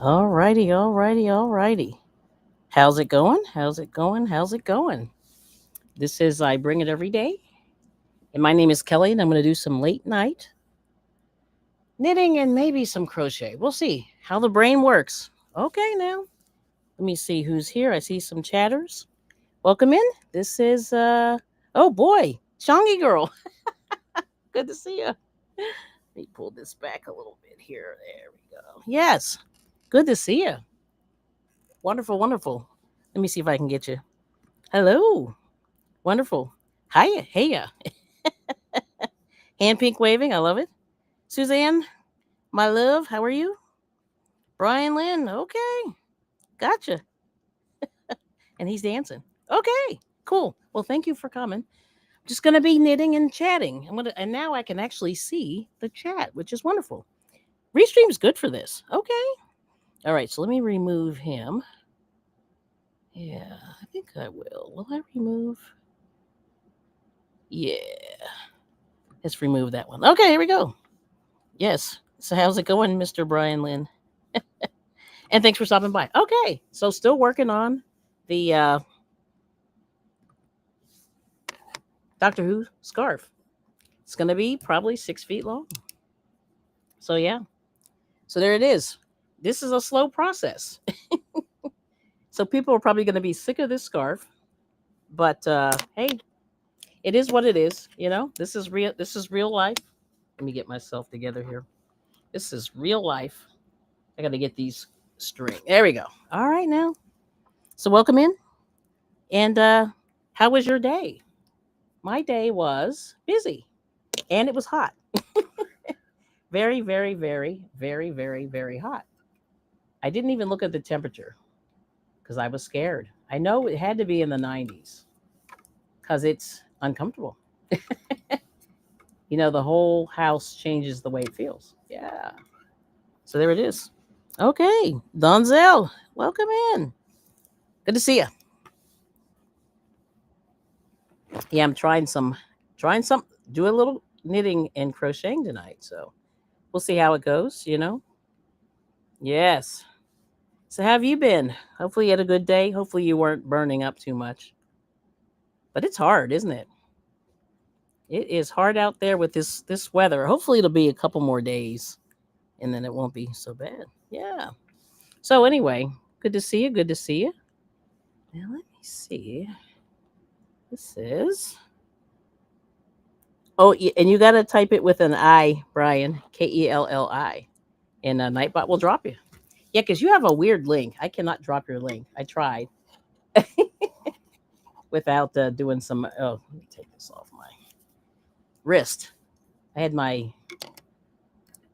All righty, all righty, all righty. How's it going? How's it going? How's it going? This is I Bring It Every Day. And my name is Kelly, and I'm going to do some late night knitting and maybe some crochet. We'll see how the brain works. Okay, now. Let me see who's here. I see some chatters. Welcome in. This is, oh boy, Shangi Girl. Good to see you. Let me pull this back a little bit here. There we go. Yes, good to see you. Wonderful, wonderful. Let me see if I can get you. Hello. Wonderful. Hiya. Heya. Hand pink waving. I love it. Suzanne, my love, how are you? Brian Lynn. Okay. Gotcha. And he's dancing. Okay. Cool. Well, thank you for coming. Just gonna be knitting and chatting. And now I can actually see the chat, which is wonderful. Restream's good for this. Okay. All right, so let me remove him. Yeah, I think I will. Will I remove? Yeah. Let's remove that one. Okay, here we go. Yes. So how's it going, Mr. Brian Lynn? And thanks for stopping by. Okay. So still working on the Doctor Who scarf. It's going to be probably 6 feet long. So yeah. So there it is. This is a slow process. So people are probably going to be sick of this scarf. But hey, it is what it is. You know, this is real. This is real life. Let me get myself together here. This is real life. I got to get these string. There we go. All right now. So welcome in. And how was your day? My day was busy and it was hot. Very, very, very, very, very, very hot. I didn't even look at the temperature because I was scared. I know it had to be in the 90s because it's uncomfortable. You know, the whole house changes the way it feels. Yeah. So there it is. Okay. Donzel, welcome in. Good to see you. Yeah, I'm trying some, do a little knitting and crocheting tonight. So we'll see how it goes, you know? Yes. So how have you been? Hopefully you had a good day. Hopefully you weren't burning up too much. But it's hard, isn't it? It is hard out there with this weather. Hopefully it'll be a couple more days and then it won't be so bad. Yeah. So anyway, good to see you. Good to see you. Now let me see. This is Oh, and you got to type it with an I, Brian, Kelli, and Nightbot will drop you. Yeah, because you have a weird link. I cannot drop your link. I tried without doing some. Oh, let me take this off my wrist. I had my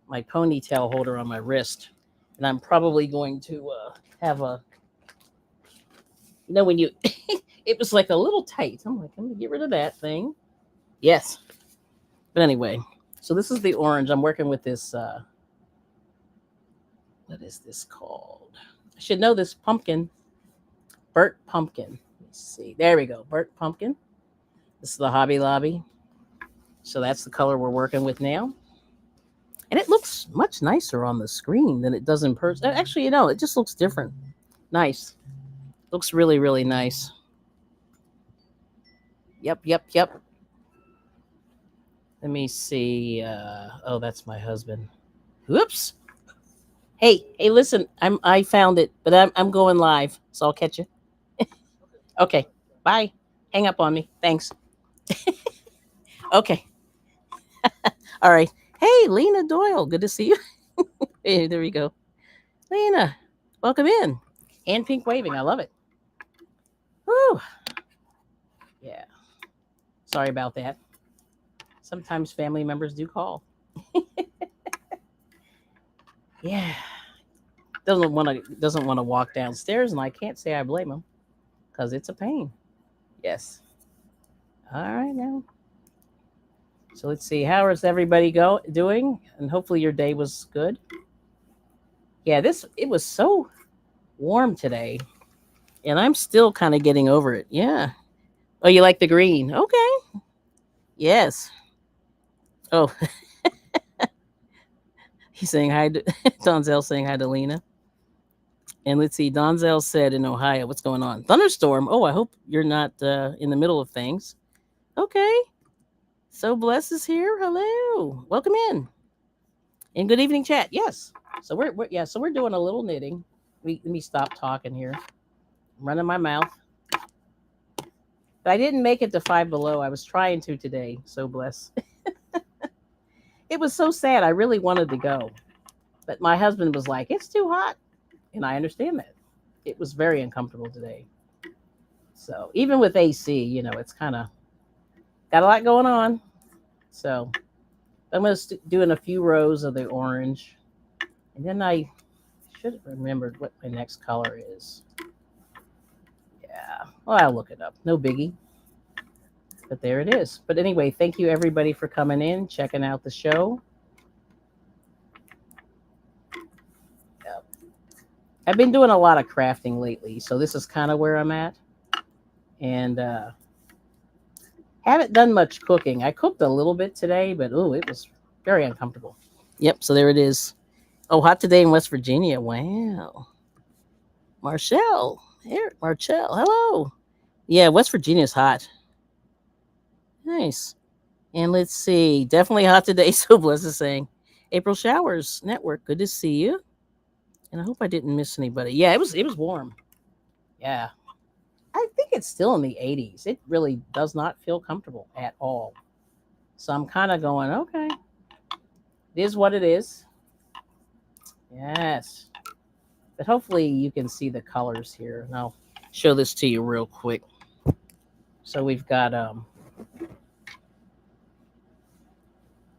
ponytail holder on my wrist, and I'm probably going to have a. You know when you, it was like a little tight. I'm like, I'm gonna get rid of that thing. Yes, but anyway, so this is the orange. I'm working with this. What is this called? I should know this pumpkin. Burnt pumpkin. Let's see. There we go. Burnt pumpkin. This is the Hobby Lobby. So that's the color we're working with now. And it looks much nicer on the screen than it does in person. Actually, you know, it just looks different. Nice. Looks really, really nice. Yep, yep, yep. Let me see. Oh, that's my husband. Whoops. Hey, listen. I found it, but I'm going live, so I'll catch you. Okay. Bye. Hang up on me. Thanks. Okay. All right. Hey, Lena Doyle. Good to see you. Hey, there we go. Lena, welcome in. And pink waving. I love it. Woo. Yeah. Sorry about that. Sometimes family members do call. Yeah. Doesn't want to walk downstairs, and I can't say I blame him because it's a pain. Yes. All right now. So let's see. How is everybody doing? And hopefully your day was good. Yeah, it was so warm today, and I'm still kind of getting over it. Yeah. Oh, you like the green? Okay. Yes. Oh, he's saying hi to Donzel saying hi to Lena. And let's see, Donzel said in Ohio, what's going on? Thunderstorm. Oh, I hope you're not in the middle of things. Okay. So Bless is here. Hello. Welcome in. And good evening, chat. Yes. So we're doing a little knitting. Let me stop talking here. I'm running my mouth. But I didn't make it to Five Below. I was trying to today. So Bless. It was so sad. I really wanted to go. But my husband was like, it's too hot. And I understand that. It was very uncomfortable today. So even with AC, it's kind of got a lot going on. So I'm going to doing a few rows of the orange. And then I should have remembered what my next color is. Yeah. Well, I'll look it up. No biggie. But there it is. But anyway, thank you everybody for coming in, checking out the show. Yep. I've been doing a lot of crafting lately, so this is kind of where I'm at. And haven't done much cooking. I cooked a little bit today, but it was very uncomfortable. Yep, so there it is. Oh, hot today in West Virginia. Wow. Marshall. Here, Marshall. Hello. Yeah, West Virginia's hot. Nice. And let's see. Definitely hot today, so Bless is saying. April Showers Network. Good to see you. And I hope I didn't miss anybody. Yeah, it was warm. Yeah. I think it's still in the 80s. It really does not feel comfortable at all. So I'm kind of going, okay. It is what it is. Yes. But hopefully you can see the colors here. And I'll show this to you real quick. So we've got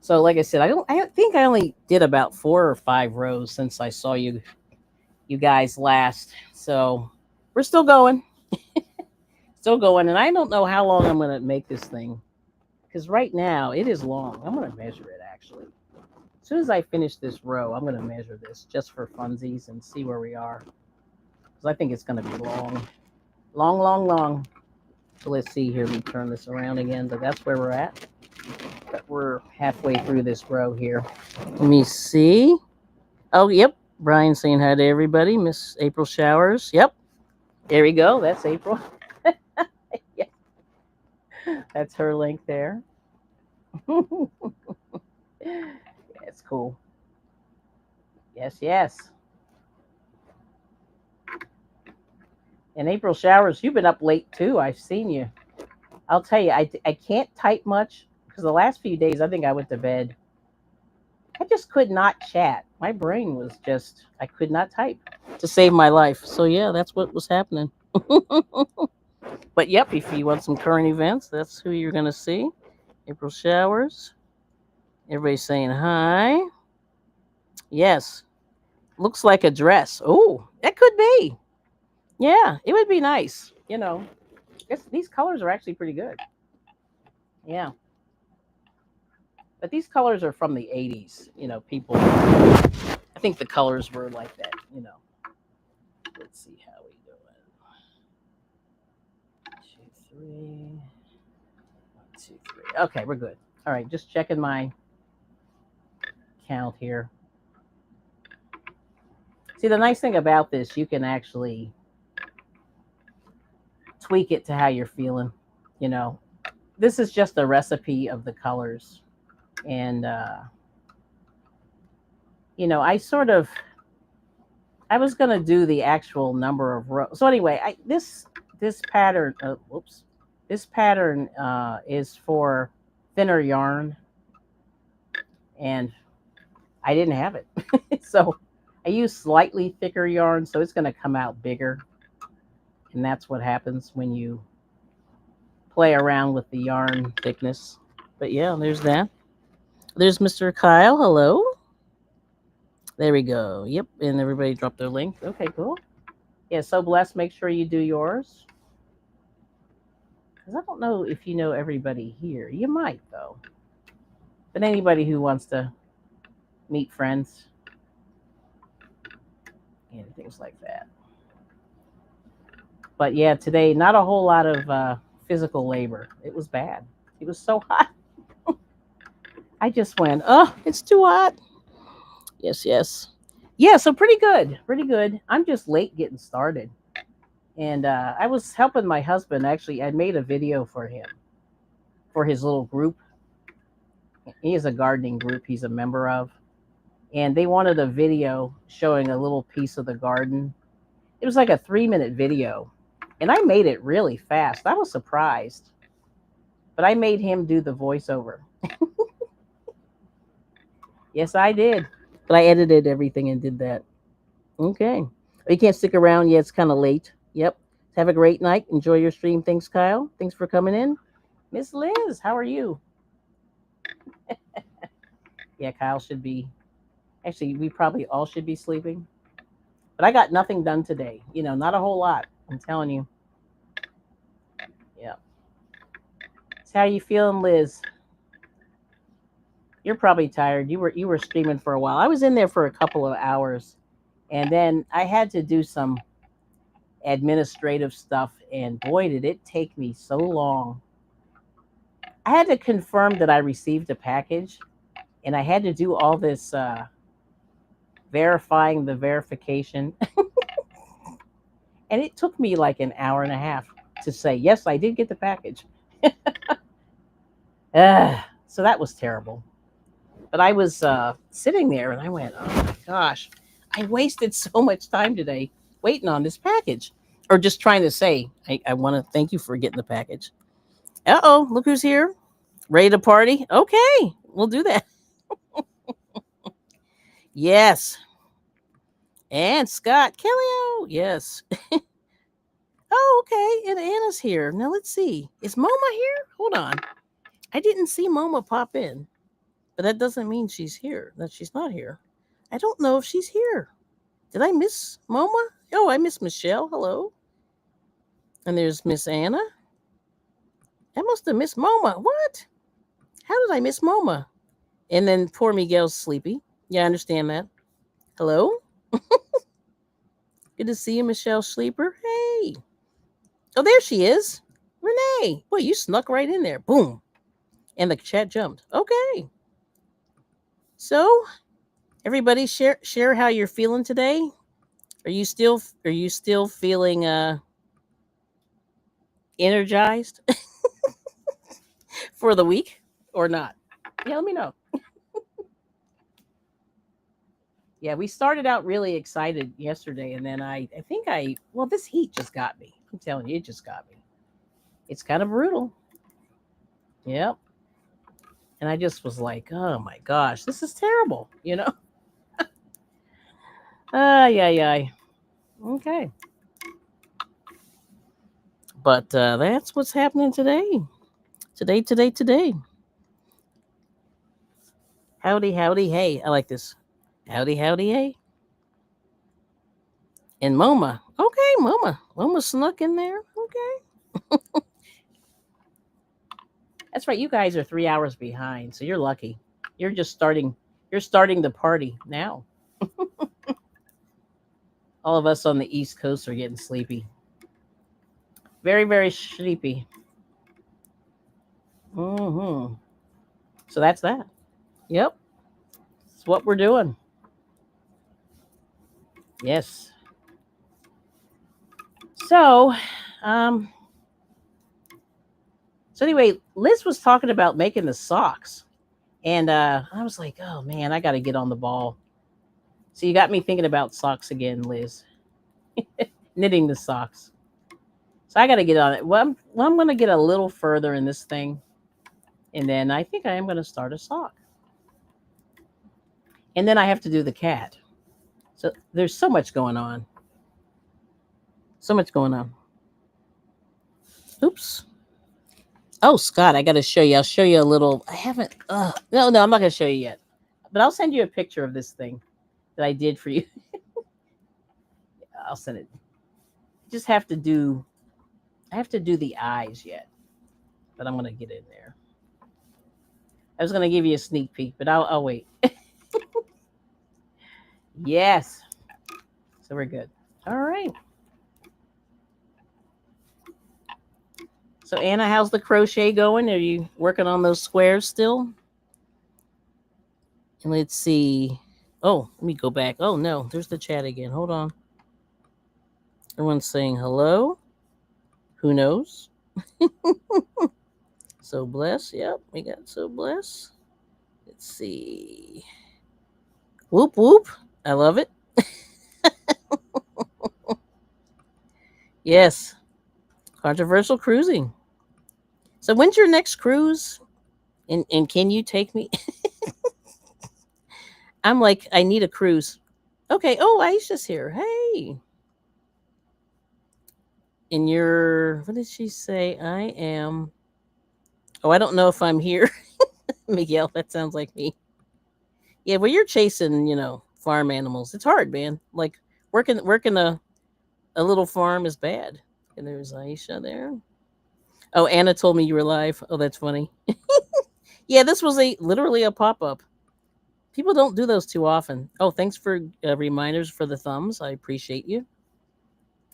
so like I said, I think I only did about 4 or 5 rows since I saw you guys last. So we're still going. Still going, and I don't know how long I'm going to make this thing, because right now it is long. I'm going to measure it actually. As soon as I finish this row, I'm going to measure this just for funsies and see where we are, because I think it's going to be long, long, long, long. So let's see here. Let me turn this around again, but that's where we're at. But we're halfway through this row here. Let me see. Oh, yep. Brian saying hi to everybody. Miss April Showers. Yep. There we go. That's April. Yeah. That's her link there. Yeah, it's cool. Yes, yes. And April Showers, you've been up late too. I've seen you. I'll tell you, I can't type much because the last few days I think I went to bed. I just could not chat. My brain was just, I could not type to save my life. So yeah, that's what was happening. But yep, if you want some current events, that's who you're going to see. April Showers. Everybody's saying hi. Yes. Looks like a dress. Oh, that could be. Yeah, it would be nice. These colors are actually pretty good. Yeah. But these colors are from the 80s. People, I think the colors were like that. Let's see how we doing. 2, 3. 1, 2, 3. Okay, we're good. All right, just checking my count here. See, the nice thing about this, you can actually tweak it to how you're feeling. This is just a recipe of the colors. And, I was going to do the actual number of rows. So anyway, this pattern, this pattern is for thinner yarn. And I didn't have it. So I used slightly thicker yarn, so it's going to come out bigger. And that's what happens when you play around with the yarn thickness. But yeah, there's that. There's Mr. Kyle. Hello. There we go. Yep. And everybody dropped their link. Okay, cool. Yeah, so Blessed. Make sure you do yours. Because I don't know if you know everybody here. You might, though. But anybody who wants to meet friends and things like that. But yeah, today, not a whole lot of physical labor. It was bad. It was so hot. I just went, oh, it's too hot. Yes, yes. Yeah, so pretty good. Pretty good. I'm just late getting started. And I was helping my husband. Actually, I made a video for him for his little group. He has a gardening group he's a member of. And they wanted a video showing a little piece of the garden. It was like a 3-minute video. And I made it really fast. I was surprised. But I made him do the voiceover. Yes, I did. But I edited everything and did that. Okay. You can't stick around yet. It's kind of late. Yep. Have a great night. Enjoy your stream. Thanks, Kyle. Thanks for coming in. Miss Liz, how are you? Yeah, Kyle should be. Actually, we probably all should be sleeping. But I got nothing done today. Not a whole lot. I'm telling you. Yeah. So how you feeling, Liz? You're probably tired. You were streaming for a while. I was in there for a couple of hours, and then I had to do some administrative stuff, and boy, did it take me so long. I had to confirm that I received a package, and I had to do all this verifying the verification, and it took me like an hour and a half to say yes, I did get the package. So that was terrible. But I was sitting there, and I went, "Oh my gosh, I wasted so much time today waiting on this package, or just trying to say I want to thank you for getting the package." Uh-oh, look who's here. Ready to party? Okay, we'll do that. Yes. And Scott Kellyo. Yes. Oh, okay. And Anna's here. Now let's see. Is Moma here? Hold on. I didn't see Moma pop in, but that doesn't mean she's here. That she's not here. I don't know if she's here. Did I miss Moma? Oh, I missed Michelle. Hello. And there's Miss Anna. I must have missed Moma. What? How did I miss Moma? And then poor Miguel's sleepy. Yeah, I understand that. Hello. Good to see you, Michelle Sleeper. Hey. Oh, there she is. Renee. Boy, you snuck right in there. Boom. And the chat jumped. Okay. So, everybody share how you're feeling today. Are you still feeling energized for the week or not? Yeah, let me know. Yeah, we started out really excited yesterday, and then I think well, this heat just got me. I'm telling you, it just got me. It's kind of brutal. Yep. And I just was like, oh my gosh, this is terrible. Yeah, yeah. Okay. But that's what's happening today. Today. Howdy, howdy, hey. I like this. Howdy, howdy, hey. And Moma. Okay, Moma. Moma snuck in there. Okay. That's right. You guys are 3 hours behind, so you're lucky. You're just starting. You're starting the party now. All of us on the East Coast are getting sleepy. Very, very sleepy. Hmm. So that's that. Yep. It's what we're doing. Yes. So, um, so anyway, Liz was talking about making the socks, and I was like, oh man, I got to get on the ball. So you got me thinking about socks again, Liz. Knitting the socks. So I got to get on it. I'm going to get a little further in this thing, and then I think I am going to start a sock. And then I have to do the cat. So there's so much going on. So much going on. Oops. Oh, Scott, I got to show you. I'll show you a little. I haven't. No, I'm not going to show you yet. But I'll send you a picture of this thing that I did for you. I'll send it. Just have to do. I have to do the eyes yet, but I'm going to get in there. I was going to give you a sneak peek, but I'll wait. Yes. So we're good. All right. So Anna, how's the crochet going? Are you working on those squares still? And let's see. Oh, let me go back. Oh no, there's the chat again. Hold on. Everyone's saying hello. Who knows? So bless. Yep, we got so bless. Let's see. Whoop whoop. I love it. Yes. Controversial cruising. So when's your next cruise? And can you take me? I'm like, I need a cruise. Okay. Oh, Aisha's here. Hey. And you're, what did she say? I am. Oh, I don't know if I'm here. Miguel, that sounds like me. Yeah, well, you're chasing, farm animals. It's hard, man. Like working a little farm is bad. And there's Aisha there. Oh, Anna told me you were live. Oh, that's funny. Yeah, this was literally a pop up. People don't do those too often. Oh, thanks for reminders for the thumbs. I appreciate you.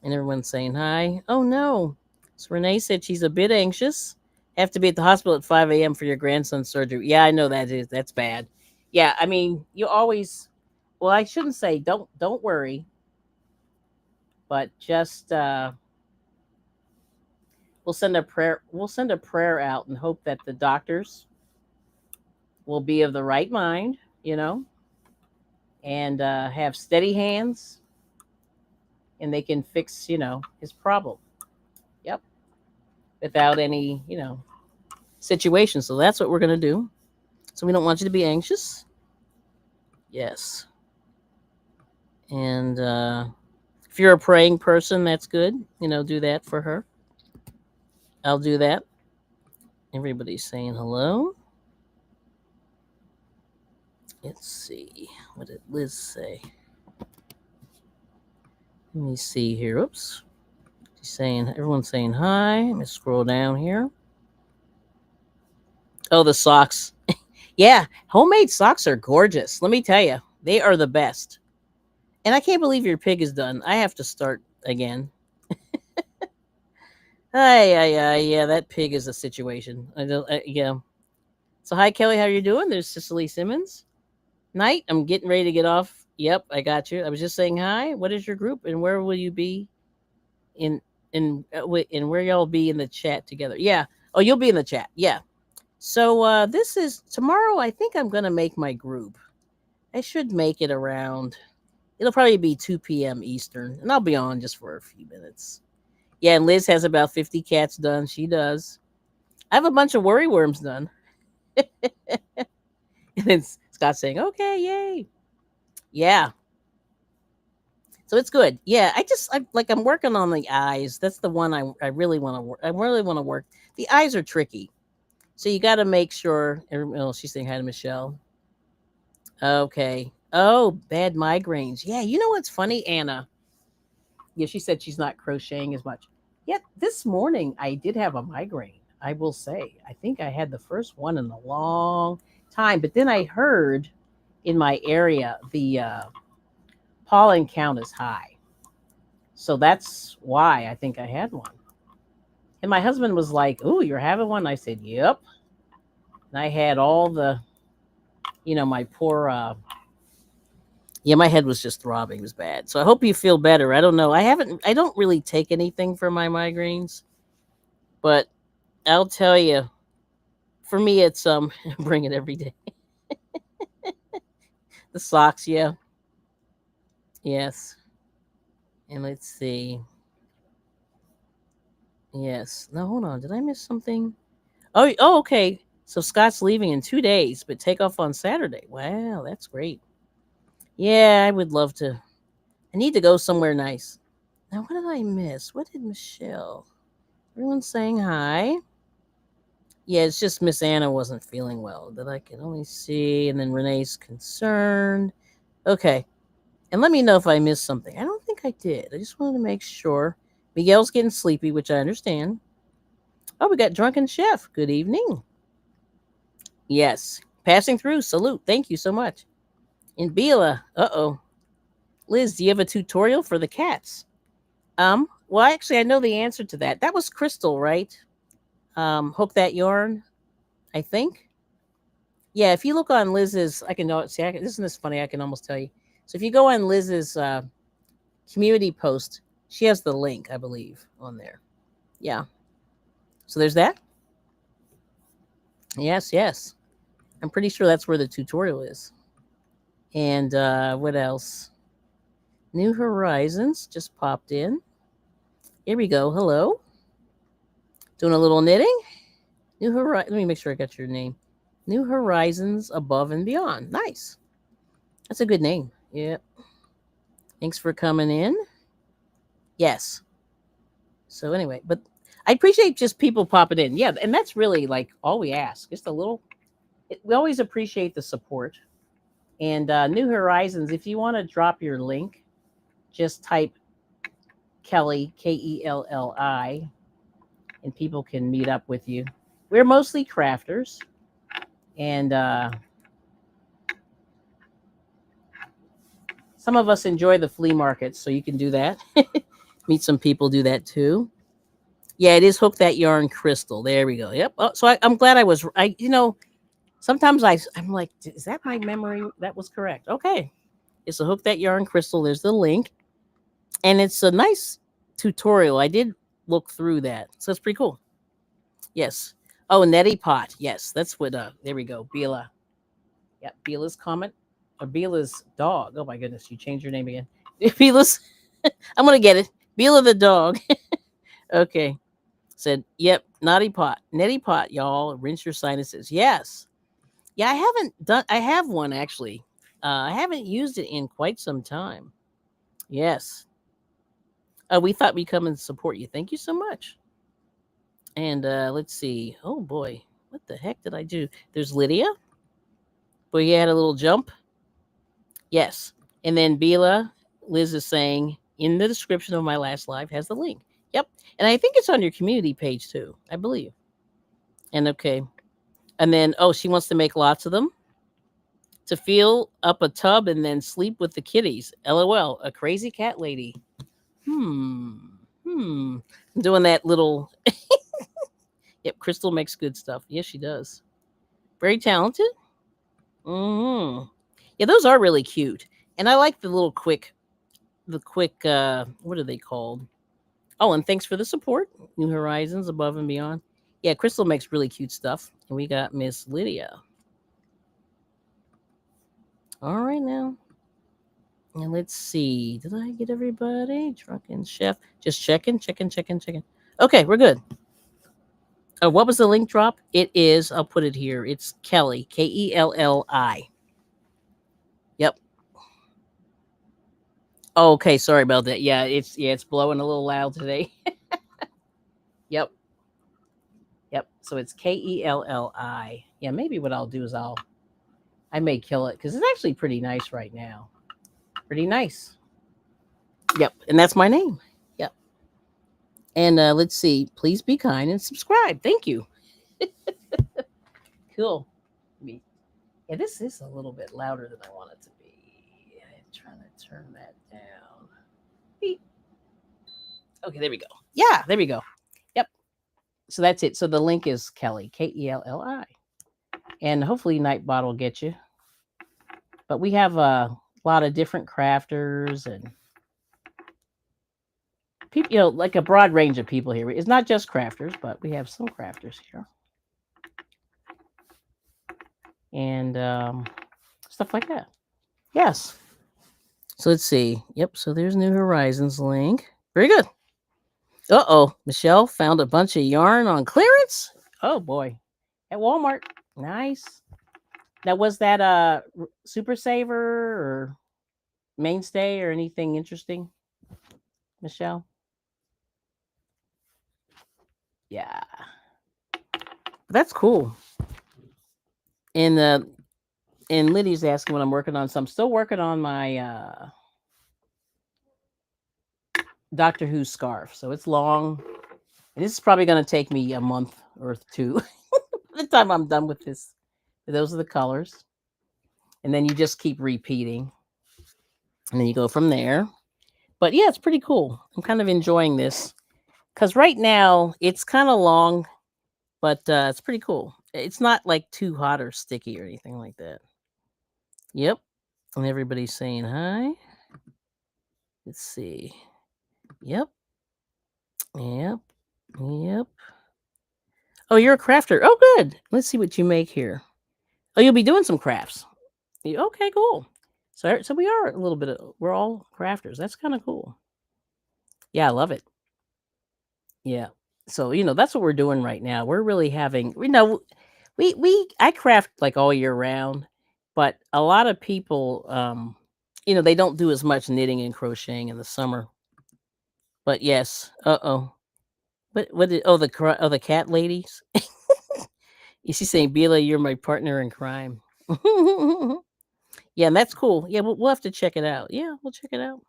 And everyone's saying hi. Oh no. So Renee said she's a bit anxious. Have to be at the hospital at 5 a.m. for your grandson's surgery. Yeah, I know that's bad. Yeah, I mean, you always. Well, I shouldn't say don't worry, but just we'll send a prayer. We'll send a prayer out and hope that the doctors will be of the right mind, and have steady hands, and they can fix, his problem. Yep, without any, situation. So that's what we're gonna do. So we don't want you to be anxious. Yes. And if you're a praying person, that's good. Do that for her. I'll do that. Everybody's saying hello. Let's see. What did Liz say? Let me see here. Oops. She's saying, everyone's saying hi. Let me scroll down here. Oh, the socks. Yeah, homemade socks are gorgeous. Let me tell you, they are the best. And I can't believe your pig is done. I have to start again. Yeah, that pig is a situation. I don't, yeah. So hi Kelly, how you doing? There's Cicely Simmons. Night, I'm getting ready to get off. Yep, I got you. I was just saying hi. What is your group, and where will you be in and where y'all be in the chat together? Yeah. Oh, you'll be in the chat. Yeah. So this is tomorrow. I think I'm gonna make my group. I should make it around. It'll probably be 2 p.m. Eastern, and I'll be on just for a few minutes. Yeah, and Liz has about 50 cats done. She does. I have a bunch of worry worms done. And it's Scott saying, "Okay, yay, yeah." So it's good. Yeah, I'm working on the eyes. That's the one I really want to work. I really want to work. The eyes are tricky, so you got to make sure. Oh, she's saying hi to Michelle. Okay. Oh, bad migraines. Yeah, you know what's funny, Anna? Yeah, she said she's not crocheting as much. Yet this morning I did have a migraine. I will say. I think I had the first one in a long time, but then I heard in my area the pollen count is high. So that's why I think I had one. And my husband was like, "Ooh, you're having one?" I said, "Yep." And I had all the, my poor, yeah, my head was just throbbing. It was bad. So I hope you feel better. I don't know. I don't really take anything for my migraines, but I'll tell you, for me, it's, bring it every day. The socks, yeah. Yes. And let's see. Yes. No, hold on. Did I miss something? Oh, okay. So Scott's leaving in 2 days, but take off on Saturday. Wow, that's great. Yeah, I would love to. I need to go somewhere nice. Now, what did I miss? What did Michelle? Everyone's saying hi. Yeah, it's just Miss Anna wasn't feeling well that I can only see. And then Renee's concerned. Okay. And let me know if I missed something. I don't think I did. I just wanted to make sure. Miguel's getting sleepy, which I understand. Oh, we got Drunken Chef. Good evening. Yes. Passing through. Salute. Thank you so much. And Bila. Uh-oh. Liz, do you have a tutorial for the cats? Well, actually, I know the answer to that. That was Crystal, right? Hook that yarn, I think. Yeah, if you look on Liz's, I can know. See, isn't this funny? I can almost tell you. So if you go on Liz's community post, she has the link, I believe, on there. Yeah. So there's that. Yes, yes. I'm pretty sure that's where the tutorial is. And what else? New Horizons just popped in. Here we go. Hello. Doing a little knitting. New Horizons. Let me make sure I got your name. New Horizons Above and Beyond. Nice. That's a good name. Yep. Thanks for coming in. Yes. So anyway, but I appreciate just people popping in. Yeah, and that's really like all we ask. Just a little. We always appreciate the support. And New Horizons, if you want to drop your link, just type Kelly, Kelli, and people can meet up with you. We're mostly crafters, and some of us enjoy the flea markets, so you can do that. Meet some people, do that too. Yeah, it is Hook That Yarn Crystal. There we go. Yep. Oh, so I'm glad I was. Sometimes I'm like, is that my memory? That was correct. Okay. It's a Hook That Yarn Crystal. There's the link, and it's a nice tutorial. I did look through that, so it's pretty cool. Yes. Oh, Nettie Pot. Yes, that's what. There we go. Bila. Yep. Bila's comment or Bila's dog. Oh my goodness, you changed your name again. Bila's. I'm gonna get it. Bila the dog. Okay. Said, yep. Naughty Pot. Nettie Pot, y'all. Rinse your sinuses. Yes. Yeah, I haven't done. I have one actually. I haven't used it in quite some time. Yes. We thought we'd come and support you. Thank you so much. And let's see. Oh boy, what the heck did I do? There's Lydia. Boy, you had a little jump. Yes. And then Bila, Liz is saying in the description of my last live has the link. Yep. And I think it's on your community page too, I believe. And okay. And then, oh, she wants to make lots of them to fill up a tub and then sleep with the kitties. LOL. A crazy cat lady. I'm doing that little. Yep, Crystal makes good stuff. Yes, she does. Very talented. Yeah, those are really cute. And I like the quick, what are they called? Oh, and thanks for the support. New Horizons, Above and Beyond. Yeah, Crystal makes really cute stuff. And we got Miss Lydia. All right now. And let's see. Did I get everybody? Drunken Chef. Just checking. Okay, we're good. What was the link drop? It is, I'll put it here. It's Kelly, Kelli. Yep. Oh, okay, sorry about that. Yeah, it's blowing a little loud today. Yep. Yep. So it's Kelli. Yeah, maybe what I'll do is I may kill it because it's actually pretty nice right now. Pretty nice. Yep. And that's my name. Yep. And let's see. Please be kind and subscribe. Thank you. Cool. Yeah, this is a little bit louder than I want it to be. I'm trying to turn that down. Beep. Okay, there we go. Yeah, there we go. Yep. So that's it. So the link is Kelly, Kelli. And hopefully Nightbot will get you. But we have a lot of different crafters and people, like a broad range of people here. It's not just crafters, but we have some crafters here. And stuff like that. Yes. So let's see. Yep. So there's New Horizons link. Very good. Uh-oh. Michelle found a bunch of yarn on clearance. Oh boy. At Walmart. Nice. Now was that Super Saver or Mainstay or anything interesting, Michelle? Yeah. That's cool. And Lydia's asking what I'm working on. So I'm still working on my Doctor Who scarf. So it's long. And this is probably going to take me a month or two by the time I'm done with this. Those are the colors. And then you just keep repeating. And then you go from there. But yeah, it's pretty cool. I'm kind of enjoying this. Because right now, it's kind of long, but it's pretty cool. It's not like too hot or sticky or anything like that. Yep. And everybody's saying hi. Let's see. Yep. Yep. Yep. Oh, you're a crafter. Oh, good. Let's see what you make here. Oh, you'll be doing some crafts. Okay, cool. So we are a little bit of, we're all crafters. That's kind of cool. Yeah, I love it. Yeah. So, that's what we're doing right now. We're really having, I craft like all year round, but a lot of people, they don't do as much knitting and crocheting in the summer. But yes. Uh-oh. What did, the cat ladies? Is she saying, Bila, you're my partner in crime? Yeah, and that's cool. Yeah, we'll have to check it out. Yeah, we'll check it out.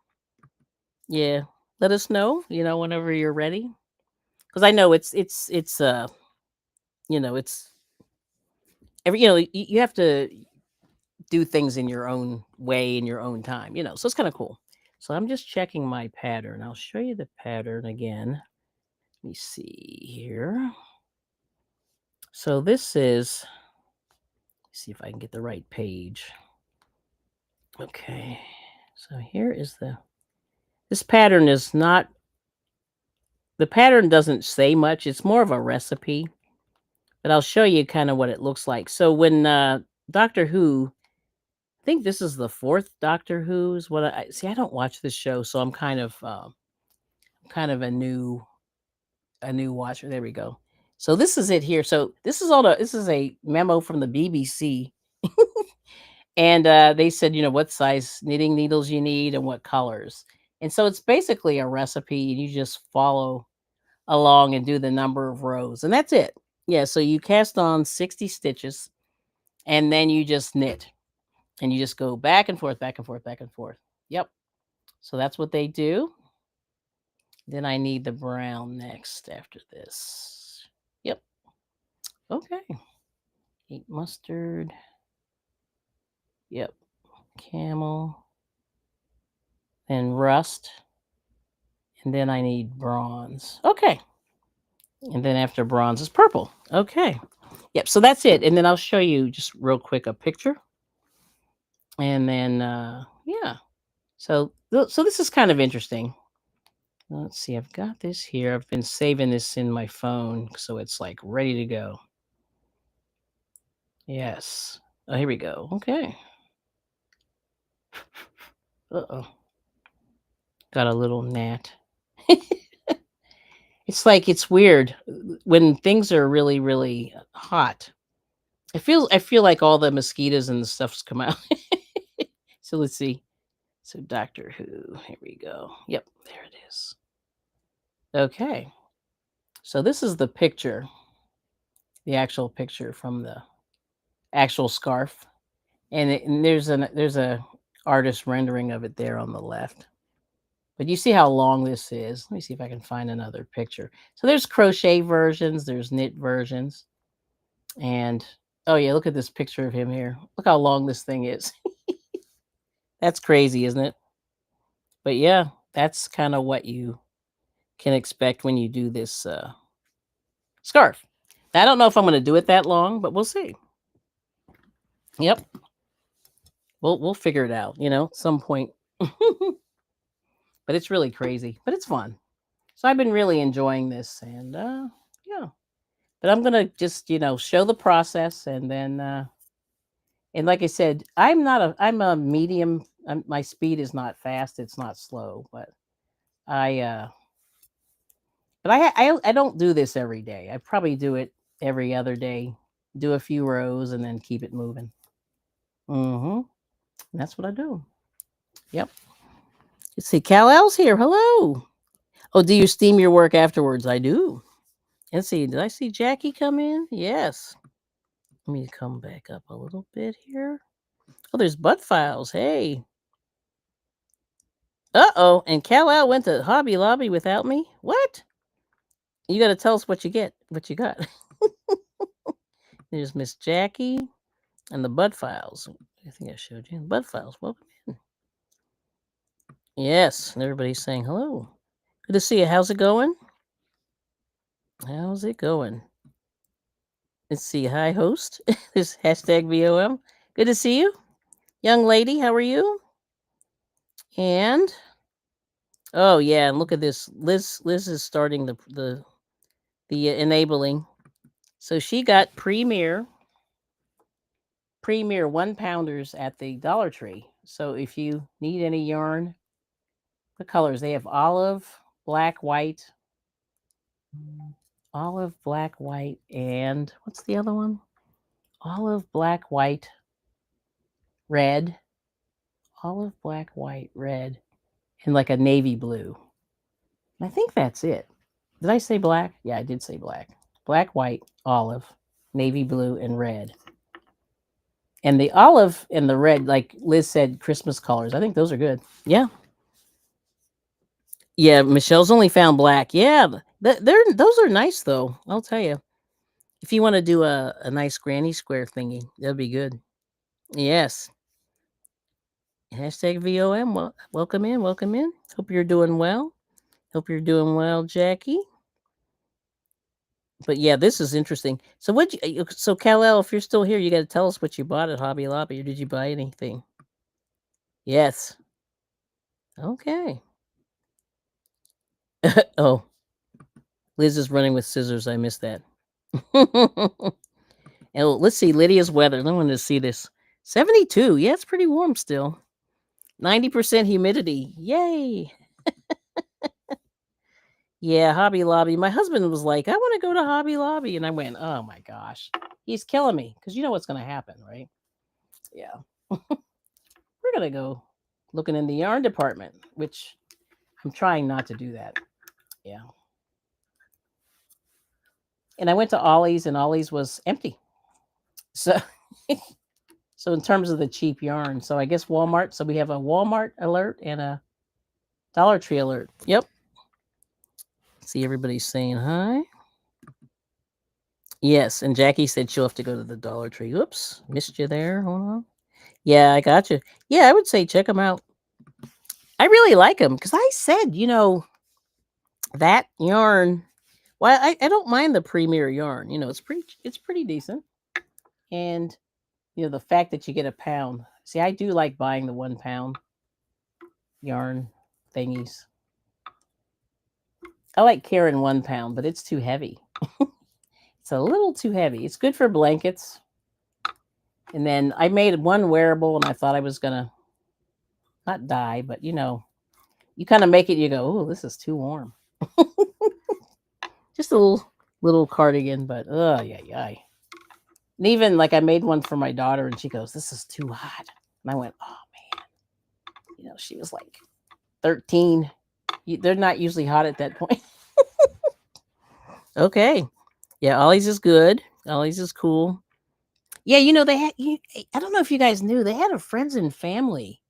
Yeah. Let us know, whenever you're ready. Because I know it's every, you have to do things in your own way, in your own time, so it's kind of cool. So I'm just checking my pattern. I'll show you the pattern again. Let me see here. So this is, see if I can get the right page. Okay. So here is this pattern is not, the pattern doesn't say much. It's more of a recipe, but I'll show you kind of what it looks like. So when Doctor Who, I think this is the fourth Doctor Who's what I see. I don't watch this show, so I'm kind of a new watcher. There we go. So this is it here. So this is a memo from the BBC. And they said, what size knitting needles you need and what colors. And so it's basically a recipe, and you just follow along and do the number of rows, and that's it. Yeah, so you cast on 60 stitches, and then you just knit, and you just go back and forth, back and forth, back and forth. Yep. So that's what they do. Then I need the brown next after this. Yep. Okay. Eat mustard. Yep. Camel. Then rust. And then I need bronze. Okay. And then after bronze is purple. Okay. Yep. So that's it. And then I'll show you just real quick a picture. And then, yeah. So this is kind of interesting. Let's see. I've got this here. I've been saving this in my phone, so it's like ready to go. Yes. Oh, here we go. Okay. Uh-oh. Got a little gnat. It's like it's weird when things are really, really hot. I feel like all the mosquitoes and the stuff's come out. So let's see. So Doctor Who. Here we go. Yep, there it is. Okay. So this is the picture, the actual picture from the actual scarf. And there's a artist rendering of it there on the left. But you see how long this is. Let me see if I can find another picture. So there's crochet versions, there's knit versions. And oh yeah, look at this picture of him here. Look how long this thing is. That's crazy, isn't it? But yeah, that's kind of what you can expect when you do this scarf. Now, I don't know if I'm going to do it that long, but we'll see. Yep, we'll figure it out. Some point. But it's really crazy, but it's fun. So I've been really enjoying this, and yeah. But I'm gonna just show the process, and then and like I said, I'm a medium. My speed is not fast; it's not slow, but I I don't do this every day. I probably do it every other day. Do a few rows and then keep it moving. Mm-hmm. That's what I do. Yep. Let's see. Cal L's here. Hello. Oh, do you steam your work afterwards? I do. Let's see. Did I see Jackie come in? Yes. Let me come back up a little bit here. Oh, there's butt files. Hey. Uh-oh. And Cal went to Hobby Lobby without me? What? You got to tell us what you get. What you got. There's Miss Jackie and the butt files. I think I showed you. Butt files. Welcome in. Yes. And everybody's saying hello. Good to see you. How's it going? How's it going? Let's see. Hi, host. This hashtag VOM. Good to see you. Young lady, how are you? And oh yeah, and look at this. Liz is starting the enabling. So she got premier 1 pounders at the Dollar Tree. So if you need any yarn, the colors they have olive, black, white, and what's the other one? Olive, black, white, red, olive, black, white, red, and like a navy blue. I think that's it. Did I say black? Yeah, I did say black. Black, white, olive, navy blue, and red. And the olive and the red, like Liz said, Christmas colors. I think those are good. Yeah. Yeah, Michelle's only found black. Yeah, those are nice though. I'll tell you. If you want to do a nice granny square thingy, that'd be good. Yes. Hashtag VOM. Welcome in. Welcome in. Hope you're doing well. Hope you're doing well, Jackie. But yeah, this is interesting. So so Kal-El, if you're still here, you got to tell us what you bought at Hobby Lobby, or did you buy anything? Yes. Okay. Oh, Liz is running with scissors. I missed that. And let's see Lydia's weather. I wanted to see this. 72. Yeah, it's pretty warm still. 90% humidity. Yay. Yeah, Hobby Lobby. My husband was like, I want to go to Hobby Lobby. And I went, oh my gosh. He's killing me because you know what's going to happen, right? Yeah. We're going to go looking in the yarn department, which I'm trying not to do that. Yeah. And I went to Ollie's and Ollie's was empty. So so in terms of the cheap yarn, so I guess Walmart, so we have a Walmart alert and a Dollar Tree alert. Yep. See everybody's saying hi. Yes, and Jackie said she'll have to go to the Dollar Tree. Oops, missed you there. Hold on. Yeah, I got you. Yeah, I would say check them out. I really like them because I said, that yarn. Well, I don't mind the premier yarn. It's pretty decent, and the fact that you get a pound. See, I do like buying the 1 pound yarn thingies. I like carrying 1 pound, but it's too heavy. It's a little too heavy. It's good for blankets. And then I made one wearable, and I thought I was gonna not die, but you kind of make it. You go, oh, this is too warm. Just a little cardigan, but yeah. And even like I made one for my daughter, and she goes, "This is too hot." And I went, "Oh man," she was like 13. They're not usually hot at that point. Okay, yeah, Ollie's is good. Ollie's is cool. Yeah, they had. I don't know if you guys knew they had a friends and family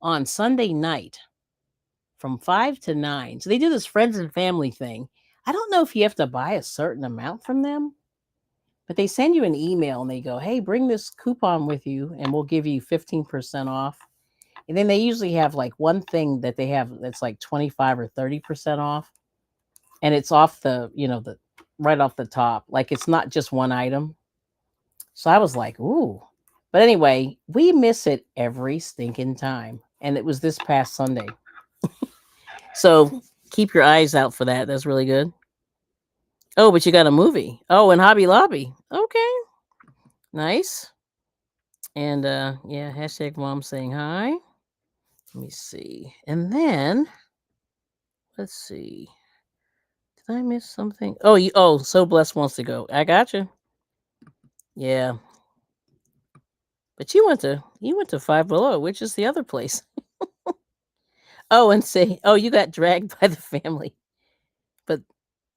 on Sunday night from 5 to 9. So they do this friends and family thing. I don't know if you have to buy a certain amount from them, but they send you an email and they go, "Hey, bring this coupon with you and we'll give you 15% off." And then they usually have like one thing that they have that's like 25 or 30% off. And it's off the right off the top. Like it's not just one item. So I was like, "Ooh." But anyway, we miss it every stinking time. And it was this past Sunday. So keep your eyes out for that. That's really good. Oh, but you got a movie. Oh, and Hobby Lobby. Okay. Nice. And yeah, hashtag mom saying hi. Let me see. And then let's see. Did I miss something? Oh, so blessed wants to go. I got you. Yeah. But you went to Five Below, which is the other place. Oh, and say, oh, you got dragged by the family. But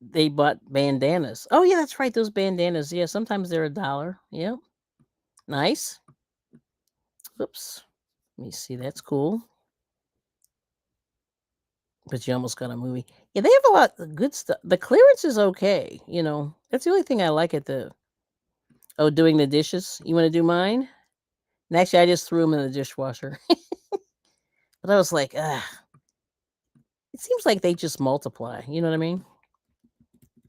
they bought bandanas. Oh yeah, that's right. Those bandanas. Yeah, sometimes they're $1. Yep. Nice. Oops. Let me see. That's cool. But you almost got a movie. Yeah, they have a lot of good stuff. The clearance is okay. That's the only thing I like at the. Oh, doing the dishes. You want to do mine? And actually, I just threw them in the dishwasher. But I was like, it seems like they just multiply. You know what I mean?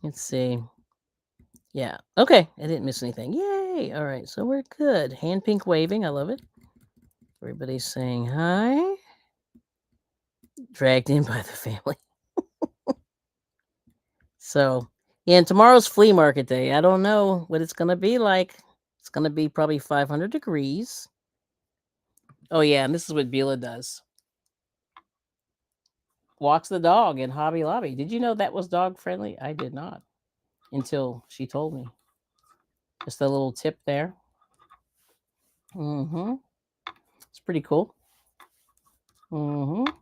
Let's see. Yeah. Okay. I didn't miss anything. Yay. All right. So we're good. Hand pink waving. I love it. Everybody's saying hi. Dragged in by the family. So, yeah, and tomorrow's flea market day. I don't know what it's going to be like. It's going to be probably 500 degrees. Oh, yeah. And this is what Beulah does, walks the dog in Hobby Lobby. Did you know that was dog friendly? I did not until she told me. Just a little tip there. Mm-hmm. It's pretty cool. Mm-hmm.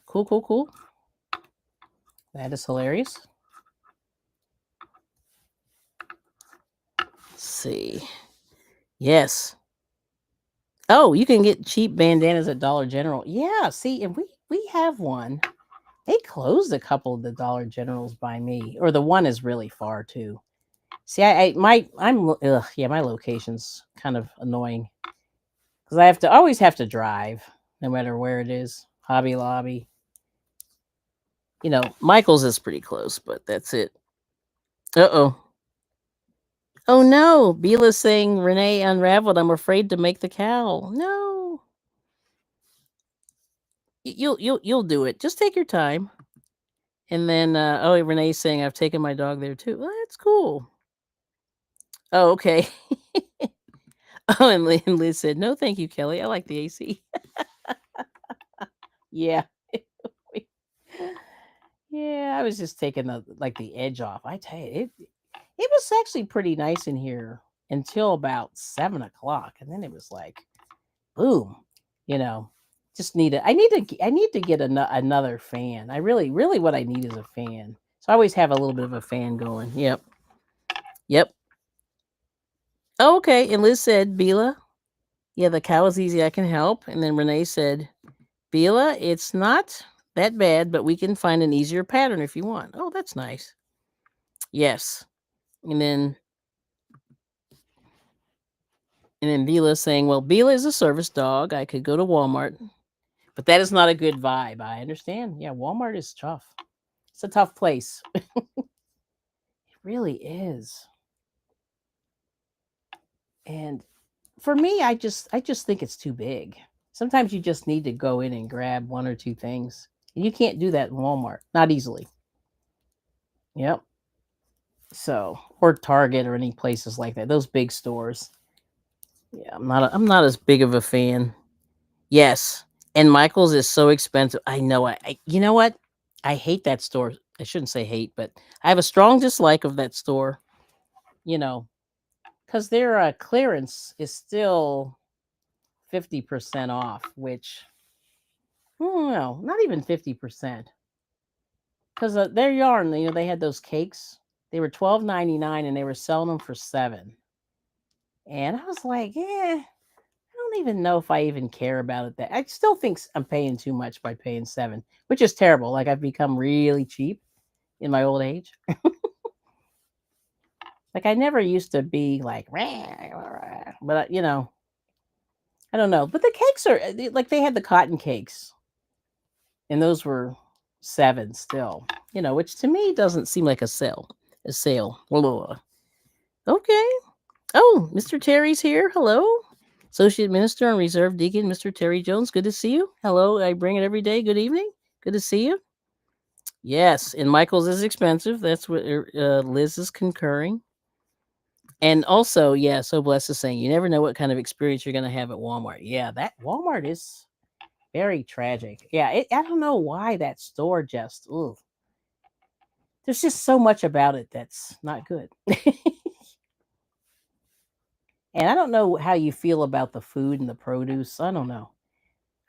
Cool, cool, cool. That is hilarious. Let's see. Yes. Oh, you can get cheap bandanas at Dollar General. Yeah, see, and we have one. They closed a couple of the Dollar Generals by me, or the one is really far too. See, my location's kind of annoying because I always have to drive, no matter where it is. Hobby Lobby, Michael's is pretty close, but that's it. Uh-oh. Oh no, Beela's saying Renee unraveled. I'm afraid to make the cowl. No. You'll do it. Just take your time. And then Renee's saying I've taken my dog there too. Well, that's cool. Oh, okay. Oh, and Liz said, "No, thank you, Kelly. I like the AC." Yeah. Yeah, I was just taking the edge off. I tell you, it was actually pretty nice in here until about 7 o'clock, and then it was like, boom, you know. Just need it. I need to get another fan. I really what I need is a fan. So I always have a little bit of a fan going. Yep. Yep. Oh, okay. And Liz said, Bila, yeah, the cow is easy. I can help. And then Renee said, Bila, it's not that bad, but we can find an easier pattern if you want. Oh, that's nice. Yes. And then Bila saying, well, Bila is a service dog. I could go to Walmart, but that is not a good vibe. I understand. Yeah, Walmart is tough. It's a tough place. It really is. And for me, I just think it's too big. Sometimes you just need to go in and grab one or two things. And you can't do that in Walmart. Not easily. Yep. So, or Target or any places like that. Those big stores. Yeah, I'm not as big of a fan. Yes. And Michael's is so expensive. I know. You know what? I hate that store. I shouldn't say hate, but I have a strong dislike of that store, you know, cuz their clearance is still 50% off, which no, not even 50%. Cuz their yarn, they had those cakes. They were $12.99 and they were selling them for 7. And I was like, "Yeah, I don't even know if I even care about it. That I still think I'm paying too much by paying 7, which is terrible. Like I've become really cheap in my old age. Like I never used to be like, but I don't know. But the cakes are like they had the cotton cakes, and those were 7 still. Which to me doesn't seem like a sale. A sale. Ugh. Okay. Oh, Mr. Terry's here. Hello. Associate Minister and Reserve Deacon, Mr. Terry Jones. Good to see you. Hello. I bring it every day. Good evening. Good to see you. Yes. And Michael's is expensive. That's what Liz is concurring. And also, yeah, so blessed is saying you never know what kind of experience you're going to have at Walmart. Yeah, that Walmart is very tragic. Yeah, I don't know why that store just, ooh, there's just so much about it that's not good. And I don't know how you feel about the food and the produce. I don't know.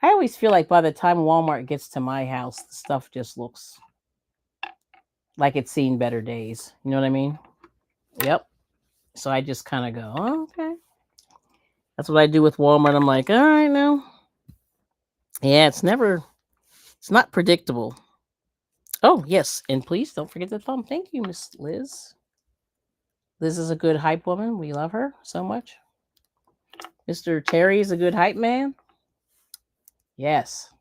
I always feel like by the time Walmart gets to my house, the stuff just looks like it's seen better days. You know what I mean? Yep. So I just kind of go, oh, okay. That's what I do with Walmart. I'm like, all right, now. Yeah, it's not predictable. Oh, yes. And please don't forget the thumb. Thank you, Miss Liz. Liz is a good hype woman. We love her so much. Mr. Terry is a good hype man. Yes.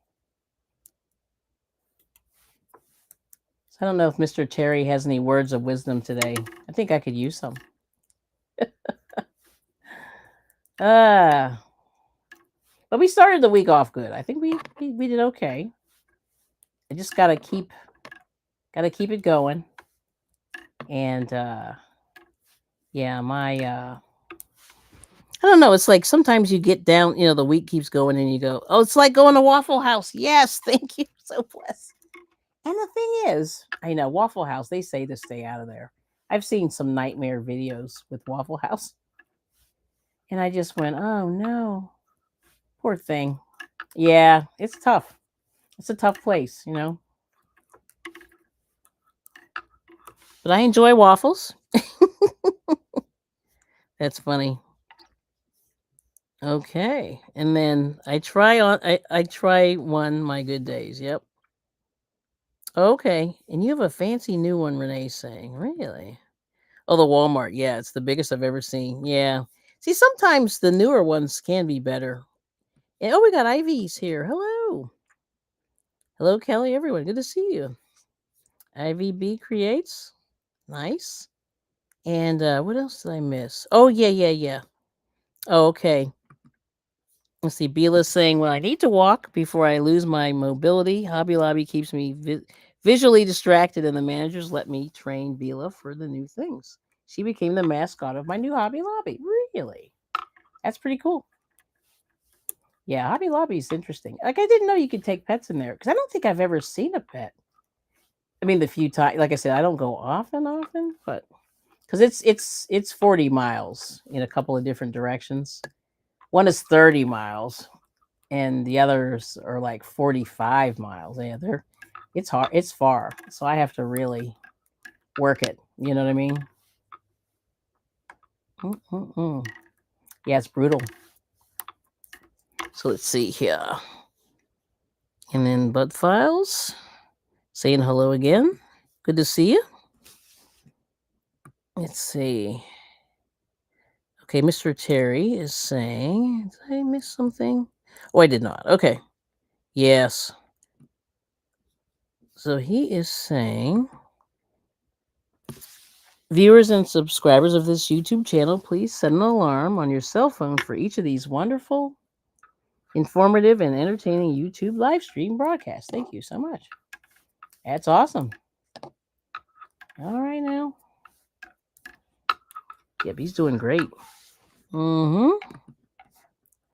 I don't know if Mr. Terry has any words of wisdom today. I think I could use some. But we started the week off good. I think we did okay. I just gotta keep it going. And yeah, my I don't know. It's like sometimes you get down, the week keeps going and you go, oh, it's like going to Waffle House. Yes, thank you. So blessed. And the thing is, I know Waffle House, they say to stay out of there. I've seen some nightmare videos with Waffle House. And I just went, oh no, poor thing. Yeah, it's tough. It's a tough place, But I enjoy waffles. That's funny. Okay. And then I try one my good days. Yep. Okay. And you have a fancy new one, Renee's saying. Really? Oh, the Walmart. Yeah, it's the biggest I've ever seen. Yeah. See, sometimes the newer ones can be better. And, oh, we got Ivy's here. Hello. Hello, Kelly, everyone. Good to see you. Ivy B creates. Nice. And what else did I miss? Oh, yeah. Oh, okay. Let's see. Beela's saying, well, I need to walk before I lose my mobility. Hobby Lobby keeps me visually distracted, and the managers let me train Beela for the new things. She became the mascot of my new Hobby Lobby. Really? That's pretty cool. Yeah, Hobby Lobby is interesting. Like, I didn't know you could take pets in there because I don't think I've ever seen a pet. I mean, the few times, like I said, I don't go often, but because it's 40 miles in a couple of different directions. One is 30 miles, and the others are like 45 miles. Yeah, it's hard. It's far, so I have to really work it. You know what I mean? Mm-mm-mm. Yeah, it's brutal. So let's see here. And then Bud Files saying hello again. Good to see you. Let's see. Okay, Mr. Terry is saying, did I miss something? Oh, I did not. Okay. Yes. So he is saying, viewers and subscribers of this YouTube channel, please set an alarm on your cell phone for each of these wonderful, informative, and entertaining YouTube live stream broadcasts. Thank you so much. That's awesome. All right now. Yep, he's doing great.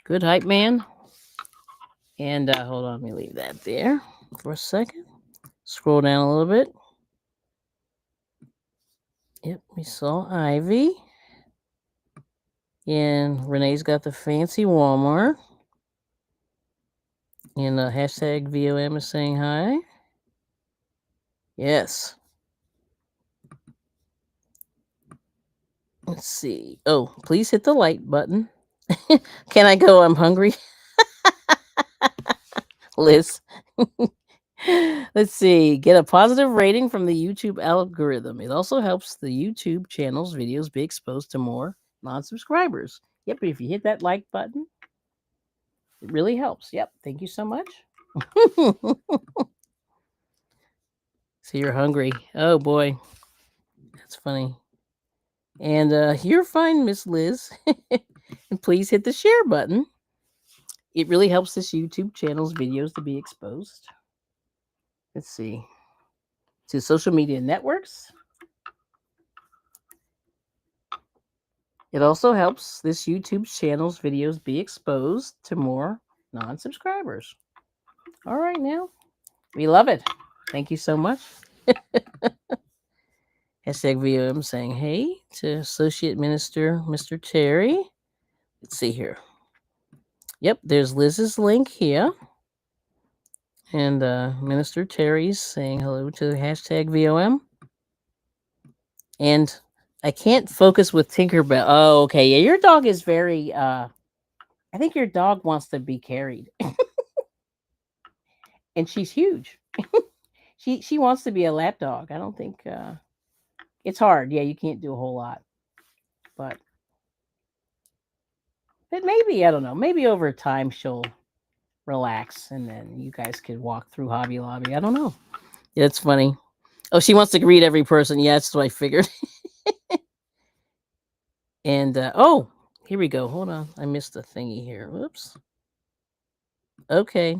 Good hype man. And hold on, let me leave that there for a second. Scroll down a little bit. Yep, we saw Ivy. And Renee's got the fancy Walmart. And hashtag VOM is saying hi. Yes. Let's see. Oh, please hit the like button. Can I go? I'm hungry. Liz. Let's see. Get a positive rating from the YouTube algorithm. It also helps the YouTube channel's videos be exposed to more non-subscribers. Yep, if you hit that like button, it really helps. Yep, thank you so much. So you're hungry. Oh boy. That's funny. And you're fine, Miss Liz. And please hit the share button. It really helps this YouTube channel's videos to be exposed. Let's see. To social media networks. It also helps this YouTube channel's videos be exposed to more non-subscribers. All right now. We love it. Thank you so much. Hashtag VOM saying hey to Associate Minister Mr. Terry. Let's see here. Yep, there's Liz's link here. And Minister Terry's saying hello to hashtag VOM. And I can't focus with Tinkerbell. Oh, okay. Yeah, your dog is very I think your dog wants to be carried. And she's huge. She wants to be a lap dog. I don't think it's hard. Yeah, you can't do a whole lot. But maybe, I don't know, maybe over time she'll relax and then you guys could walk through Hobby Lobby. I don't know. It's funny. Oh, she wants to greet every person. Yeah, that's what I figured. And oh, here we go. Hold on, I missed a thingy here. Whoops. Okay.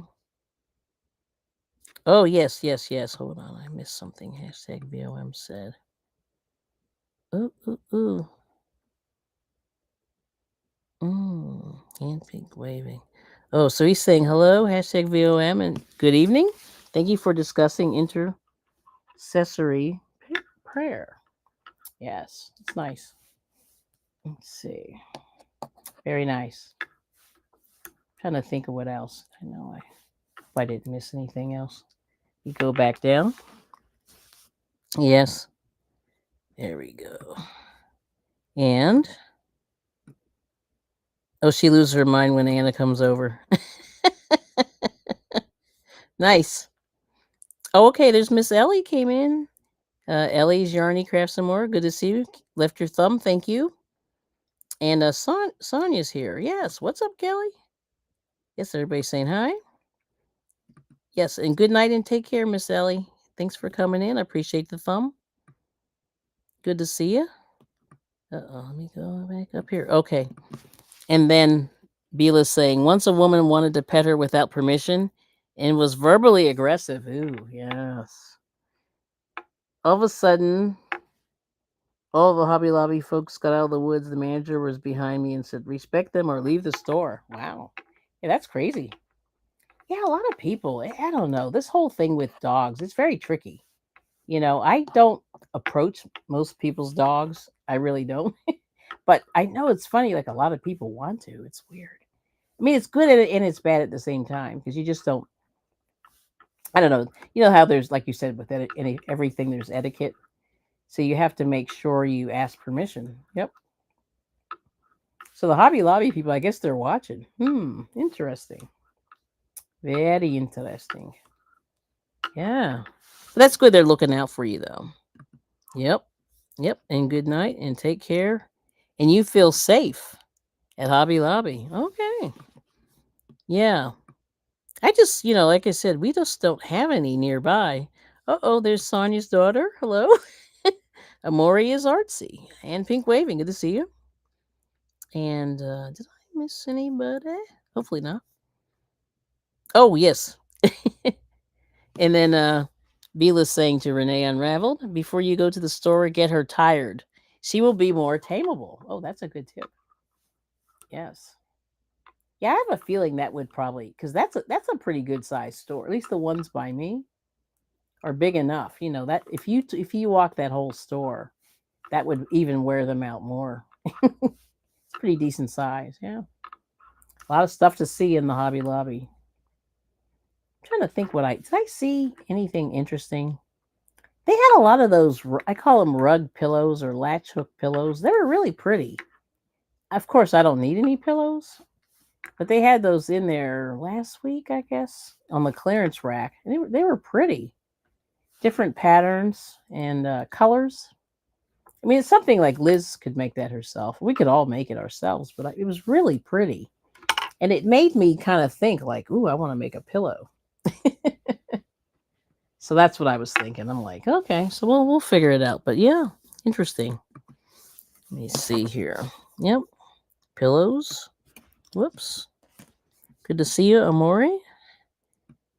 Oh yes, yes, yes. Hold on, I missed something. Hashtag VOM said. Ooh, ooh, ooh. Hand pink waving. Oh, so he's saying hello, hashtag VOM, and good evening. Thank you for discussing intercessory prayer. Yes, it's nice. Let's see. Very nice. Trying to think of what else. I know if I didn't miss anything else. You go back down. Yes. There we go. And oh, she loses her mind when Anna comes over. Nice. Oh, okay. There's Miss Ellie came in. Ellie's Yarny Craft some more. Good to see you. Left your thumb. Thank you. And Sonia's here. Yes. What's up, Kelly? Yes, everybody's saying hi. Yes, and good night and take care, Miss Ellie. Thanks for coming in. I appreciate the thumb. Good to see you. Let me go back up here. Okay. And then Beela's saying, once a woman wanted to pet her without permission and was verbally aggressive. Ooh, yes. All of a sudden, all the Hobby Lobby folks got out of the woods. The manager was behind me and said, respect them or leave the store. Wow. Yeah, that's crazy. Yeah, a lot of people, I don't know. This whole thing with dogs, it's very tricky. I don't approach most people's dogs. I really don't. But I know it's funny, like a lot of people want to. It's weird. I mean, it's good and it's bad at the same time because you just don't. I don't know. You know how there's, like you said, with everything, there's etiquette. So you have to make sure you ask permission. Yep. So the Hobby Lobby people, I guess they're watching. Interesting. Very interesting. Yeah. But that's good they're looking out for you, though. Yep. Yep. And good night and take care. And you feel safe at Hobby Lobby. Okay. Yeah. I just, like I said, we just don't have any nearby. Oh, there's Sonia's daughter. Hello. Amori is artsy. And pink waving. Good to see you. And did I miss anybody? Hopefully not. Oh, yes. And then Beela's saying to Renee Unraveled, before you go to the store, get her tired. She will be more tameable. Oh, that's a good tip. Yes. Yeah, I have a feeling that would probably because that's a pretty good sized store. At least the ones by me are big enough. That if you walk that whole store, that would even wear them out more. It's pretty decent size. Yeah, a lot of stuff to see in the Hobby Lobby. I'm trying to think did I see anything interesting? They had a lot of those. I call them rug pillows or latch hook pillows. They were really pretty. Of course, I don't need any pillows, but they had those in there last week, I guess, on the clearance rack, and they were pretty, different patterns and colors. I mean, it's something like Liz could make that herself. We could all make it ourselves, but it was really pretty, and it made me kind of think like, "Ooh, I want to make a pillow." So that's what I was thinking. I'm like, okay, so we'll figure it out. But yeah, interesting. Let me see here. Yep, pillows. Whoops. Good to see you, Amori.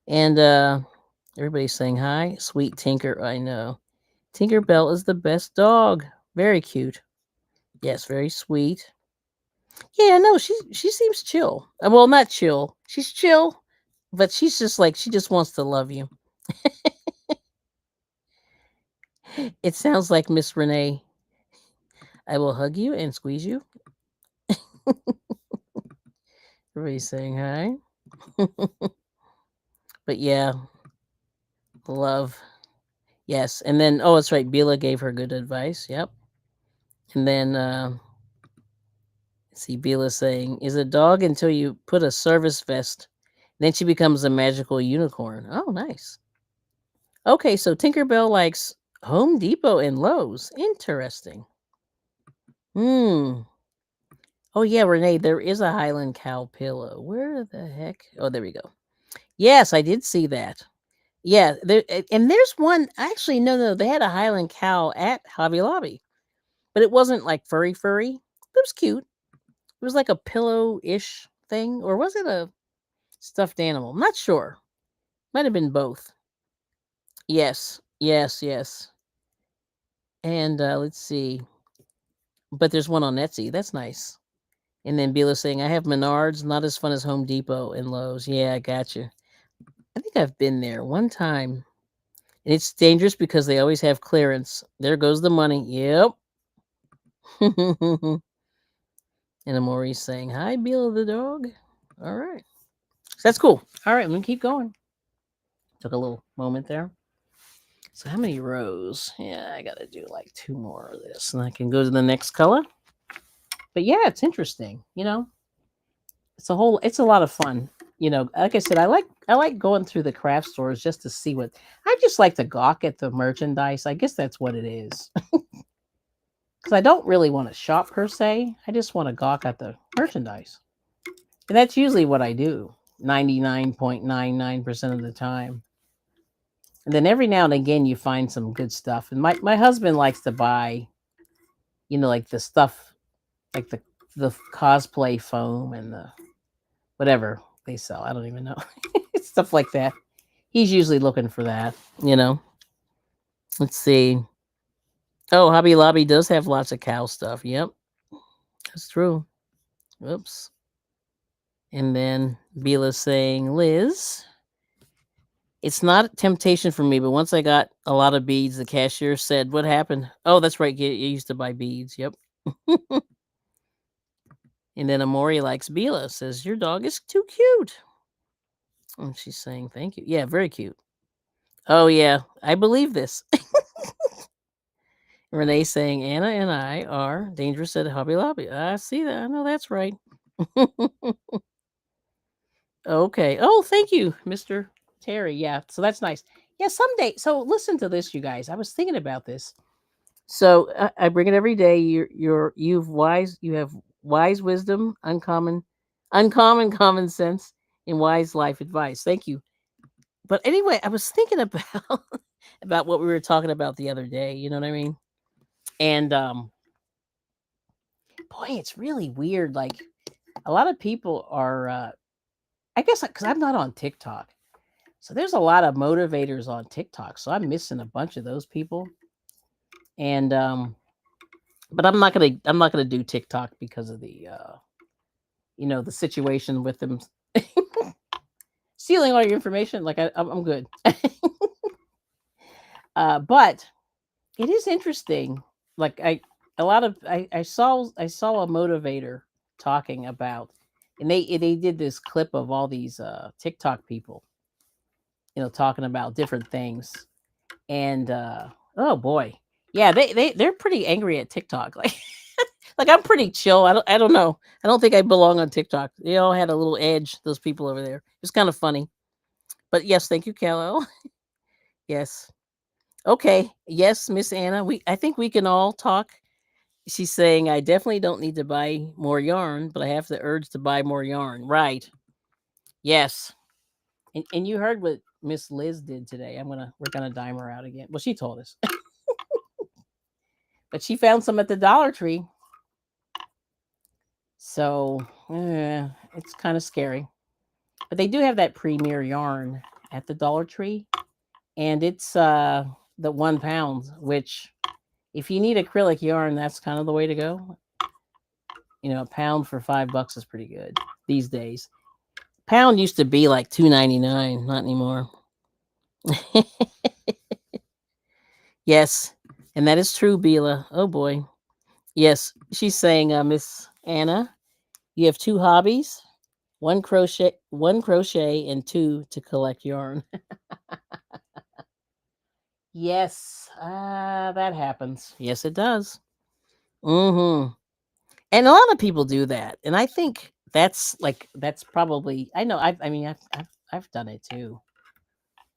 And everybody's saying hi. Sweet Tinker, I know. Tinkerbell is the best dog. Very cute. Yes, very sweet. Yeah, no, she seems chill. Well, not chill. She's chill, but she's just like she just wants to love you. It sounds like Miss Renee. I will hug you and squeeze you. Everybody's saying hi. But yeah, love. Yes, and then it's right. Bila gave her good advice. Yep. And then see Bila saying, "Is a dog until you put a service vest, then she becomes a magical unicorn." Oh, nice. Okay, so Tinkerbell likes Home Depot and Lowe's. Interesting. Hmm. Oh yeah, Renee, there is a Highland cow pillow. Where the heck? Oh, there we go. Yes, I did see that. Yeah, and there's one. Actually, no, they had a Highland cow at Hobby Lobby, but it wasn't like furry furry. It was cute. It was like a pillow-ish thing, or was it a stuffed animal? I'm not sure. Might have been both. Yes, yes, yes. And let's see. But there's one on Etsy. That's nice. And then Bela saying, I have Menards, not as fun as Home Depot and Lowe's. Yeah, I got you. I think I've been there one time. And it's dangerous because they always have clearance. There goes the money. Yep. And Amori's saying, hi, Bela the dog. All right. So that's cool. All right, I'm going to keep going. Took a little moment there. So how many rows? Yeah, I got to do like 2 more of this. And I can go to the next color. But yeah, it's interesting. It's a lot of fun. Like I said, I like going through the craft stores just to see what I just like to gawk at the merchandise. I guess that's what it is. Because I don't really want to shop per se. I just want to gawk at the merchandise. And that's usually what I do 99.99% of the time. And then every now and again you find some good stuff. And my husband likes to buy, like the stuff like the cosplay foam and the whatever they sell. I don't even know. Stuff like that. He's usually looking for that, you know. Let's see. Oh, Hobby Lobby does have lots of cow stuff. Yep, that's true. Oops. And then Bela's saying, Liz, it's not a temptation for me, but once I got a lot of beads, the cashier said, what happened? Oh, that's right. You used to buy beads. Yep. And then Amori likes Bela, says, your dog is too cute. And she's saying, thank you. Yeah, very cute. Oh, yeah, I believe this. Renee saying, Anna and I are dangerous at Hobby Lobby. I see that. I know that's right. Okay. Oh, thank you, Mr. Terry. Yeah, so that's nice. Yeah, someday. So listen to this, you guys. I was thinking about this. So I bring it every day. You have wise wisdom, uncommon common sense, and wise life advice. Thank you. But anyway, I was thinking about about what we were talking about the other day. You know what I mean? And boy, it's really weird. Like a lot of people are. I guess because I'm not on TikTok, so there's a lot of motivators on TikTok. So I'm missing a bunch of those people. And but I'm not gonna do TikTok because of the situation with them stealing all your information. Like I'm good. But it is interesting. Like I saw a motivator talking about, and they did this clip of all these TikTok people, talking about different things, and oh boy, yeah, they're pretty angry at TikTok. Like I'm pretty chill. I don't know. I don't think I belong on TikTok. They all had a little edge. Those people over there. It's kind of funny. But yes, thank you, Callo. Yes. Okay. Yes, Miss Anna. I think we can all talk. She's saying I definitely don't need to buy more yarn, but I have the urge to buy more yarn. Right. Yes. And you heard what Miss Liz did today. We're gonna dime her out again. Well, she told us. But she found some at the Dollar Tree. So it's kind of scary. But they do have that premier yarn at the Dollar Tree. And it's the 1 pound, which if you need acrylic yarn, that's kind of the way to go. A pound for $5 is pretty good these days. Pound used to be like $2.99, not anymore. Yes, and that is true, Bela. Oh boy. Yes, she's saying, Miss Anna, you have 2 hobbies, one crochet, and 2 to collect yarn. Yes, that happens. Yes, it does. Mm-hmm. And a lot of people do that, and I think that's probably I know I've done it too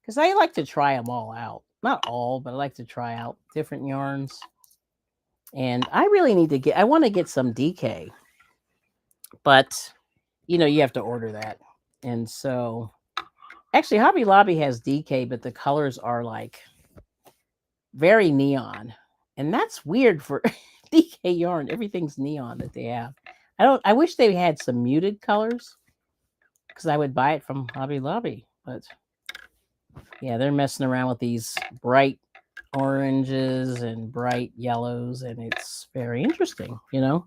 because I like to try them all out. Not all, but I like to try out different yarns. And I really need to get. I want to get some DK, but you have to order that, and so Actually, Hobby Lobby has DK, but the colors are like very neon. And that's weird for DK yarn. Everything's neon that they have. I wish they had some muted colors because I would buy it from Hobby Lobby. But yeah, they're messing around with these bright oranges and bright yellows, and it's very interesting, you know?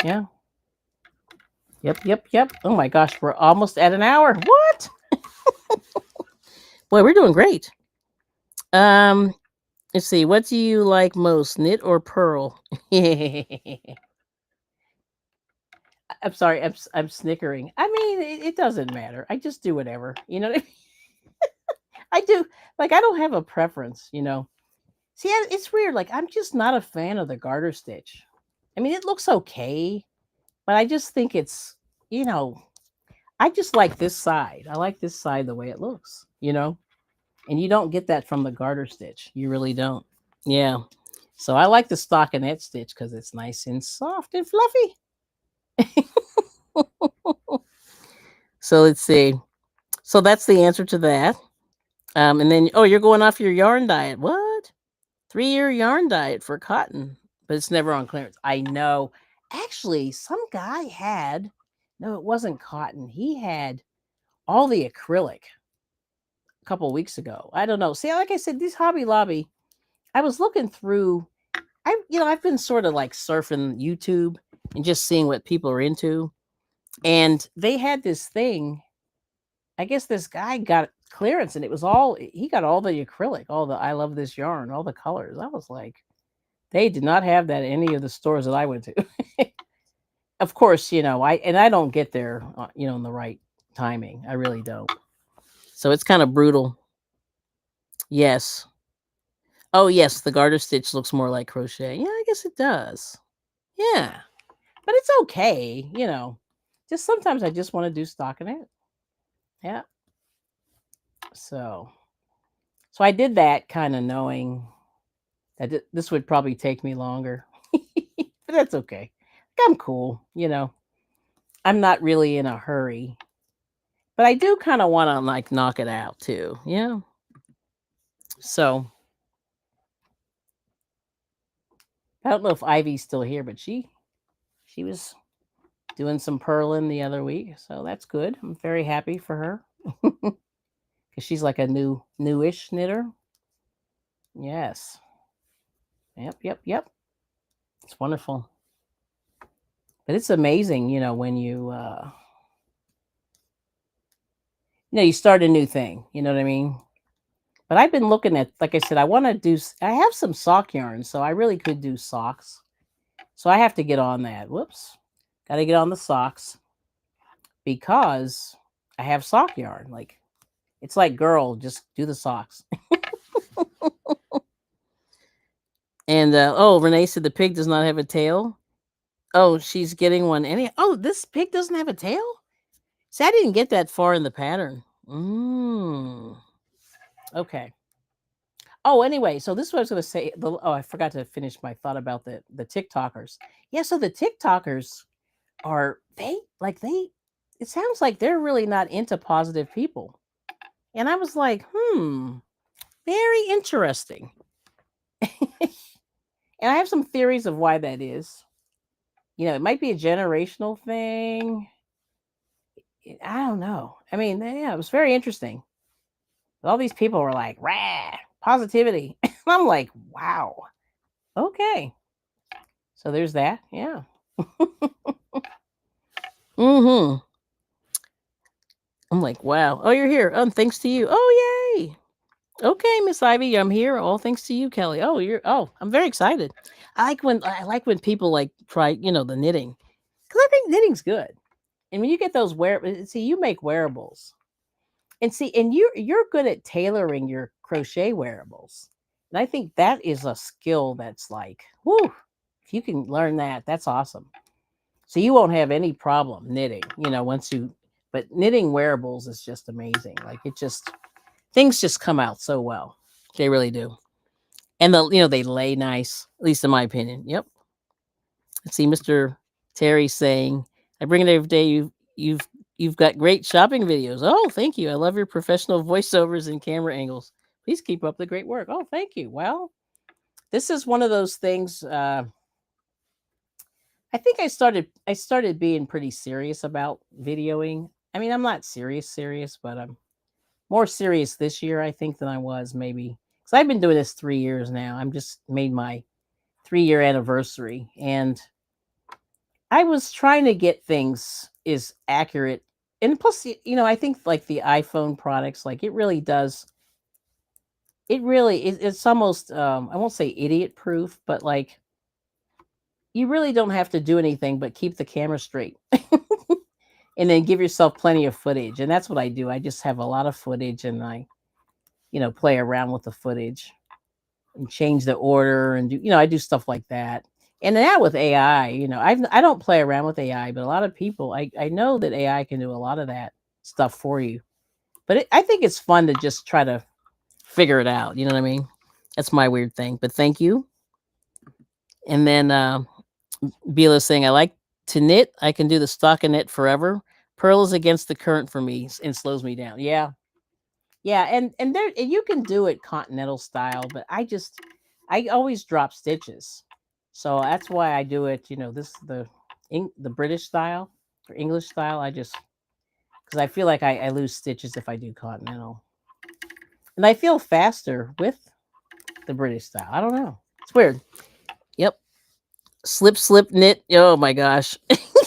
Yeah. Yep. Oh my gosh, we're almost at an hour. What? Boy, we're doing great. Let's see. What do you like most, knit or purl? I'm sorry. I'm snickering. I mean, it doesn't matter. I just do whatever. You know what I mean? I do. Like, I don't have a preference, you know. See, it's weird. Like, I'm just not a fan of the garter stitch. I mean, it looks okay, but I just think it's, you know, I just like this side. I like this side the way it looks, you know? And you don't get that from the garter stitch. You really don't. Yeah. So I like the stockinette stitch because it's nice and soft and fluffy. So let's see. So that's the answer to that. And then, oh, you're going off your yarn diet. What? 3-year yarn diet for cotton, but it's never on clearance. I know. Actually, some guy had, no, it wasn't cotton. He had all the acrylic a couple of weeks ago. I don't know. See, like I said, these Hobby Lobby, I was looking through, I've been sort of like surfing YouTube and just seeing what people are into. And they had this thing. I guess this guy got clearance and it was all, he got all the acrylic, all the I love this yarn, all the colors. I was like, they did not have that at any of the stores that I went to. Of course, you know, I don't get there, you know, in the right timing. I really don't. So it's kind of brutal. Yes. Oh, yes, the garter stitch looks more like crochet. Yeah, I guess it does. Yeah. But it's okay, you know. Just sometimes I just want to do stockinette. Yeah. So I did that kind of knowing that this would probably take me longer. But that's okay. I'm cool, you know. I'm not really in a hurry. But I do kind of want to like knock it out too. Yeah. So I don't know if Ivy's still here, but she was doing some purling the other week, so that's good. I'm very happy for her because she's like a newish knitter. Yes. Yep. It's wonderful. But it's amazing, you know, when you start a new thing. You know what I mean? But I've been looking at, like I said, I want to do. I have some sock yarn, so I really could do socks. So I have to get on that. Whoops. Got to get on the socks because I have sock yarn. Like, it's like, girl, just do the socks. And oh, Renee said the pig does not have a tail. Oh, she's getting one. Oh, this pig doesn't have a tail. See, I didn't get that far in the pattern. Okay. Oh, anyway, so this is what I was going to say. I forgot to finish my thought about the TikTokers. Yeah, so the TikTokers are they. It sounds like they're really not into positive people, and I was like, very interesting. And I have some theories of why that is. You know, it might be a generational thing. I don't know. I mean, yeah, it was very interesting. All these people were like, rah, positivity. I'm like, wow. Okay. So there's that. Yeah. Mm-hmm. I'm like, wow. Oh, you're here. Thanks to you. Oh, yay. Okay, Miss Ivy, I'm here. All thanks to you, Kelly. I'm very excited. I like when people like try, you know, the knitting. Because I think knitting's good. And when you get those you make wearables. And see, and you're good at tailoring your crochet wearables. And I think that is a skill that's like, whoo, if you can learn that, that's awesome. So you won't have any problem knitting, you know, but knitting wearables is just amazing. Like things just come out so well. They really do. And they lay nice, at least in my opinion. Yep. Let's see, Mr. Terry saying, I bring it every day. You've You've got great shopping videos. Oh, thank you. I love your professional voiceovers and camera angles. Please keep up the great work. Oh, thank you. Well, this is one of those things. I think I started being pretty serious about videoing. I mean, I'm not serious, but I'm more serious this year, I think, than I was maybe because I've been doing this 3 years now. I'm just made my 3 year anniversary, and I was trying to get things as accurate. And plus, I think like the iPhone products, like it really does. It's almost I won't say idiot proof, but like you really don't have to do anything but keep the camera straight and then give yourself plenty of footage. And that's what I do. I just have a lot of footage and I, play around with the footage and change the order and I do stuff like that. And now with AI, I don't play around with AI, but a lot of people, I know that AI can do a lot of that stuff for you. But I think it's fun to just try to figure it out. You know what I mean? That's my weird thing. But thank you. And then Bila's saying, I like to knit. I can do the stockinette forever. Purl is against the current for me and slows me down. Yeah. Yeah. And you can do it continental style, but I always drop stitches. So that's why I do it, the British style or English style. Because I feel like I lose stitches if I do continental. And I feel faster with the British style. I don't know. It's weird. Yep. Slip, knit. Oh my gosh.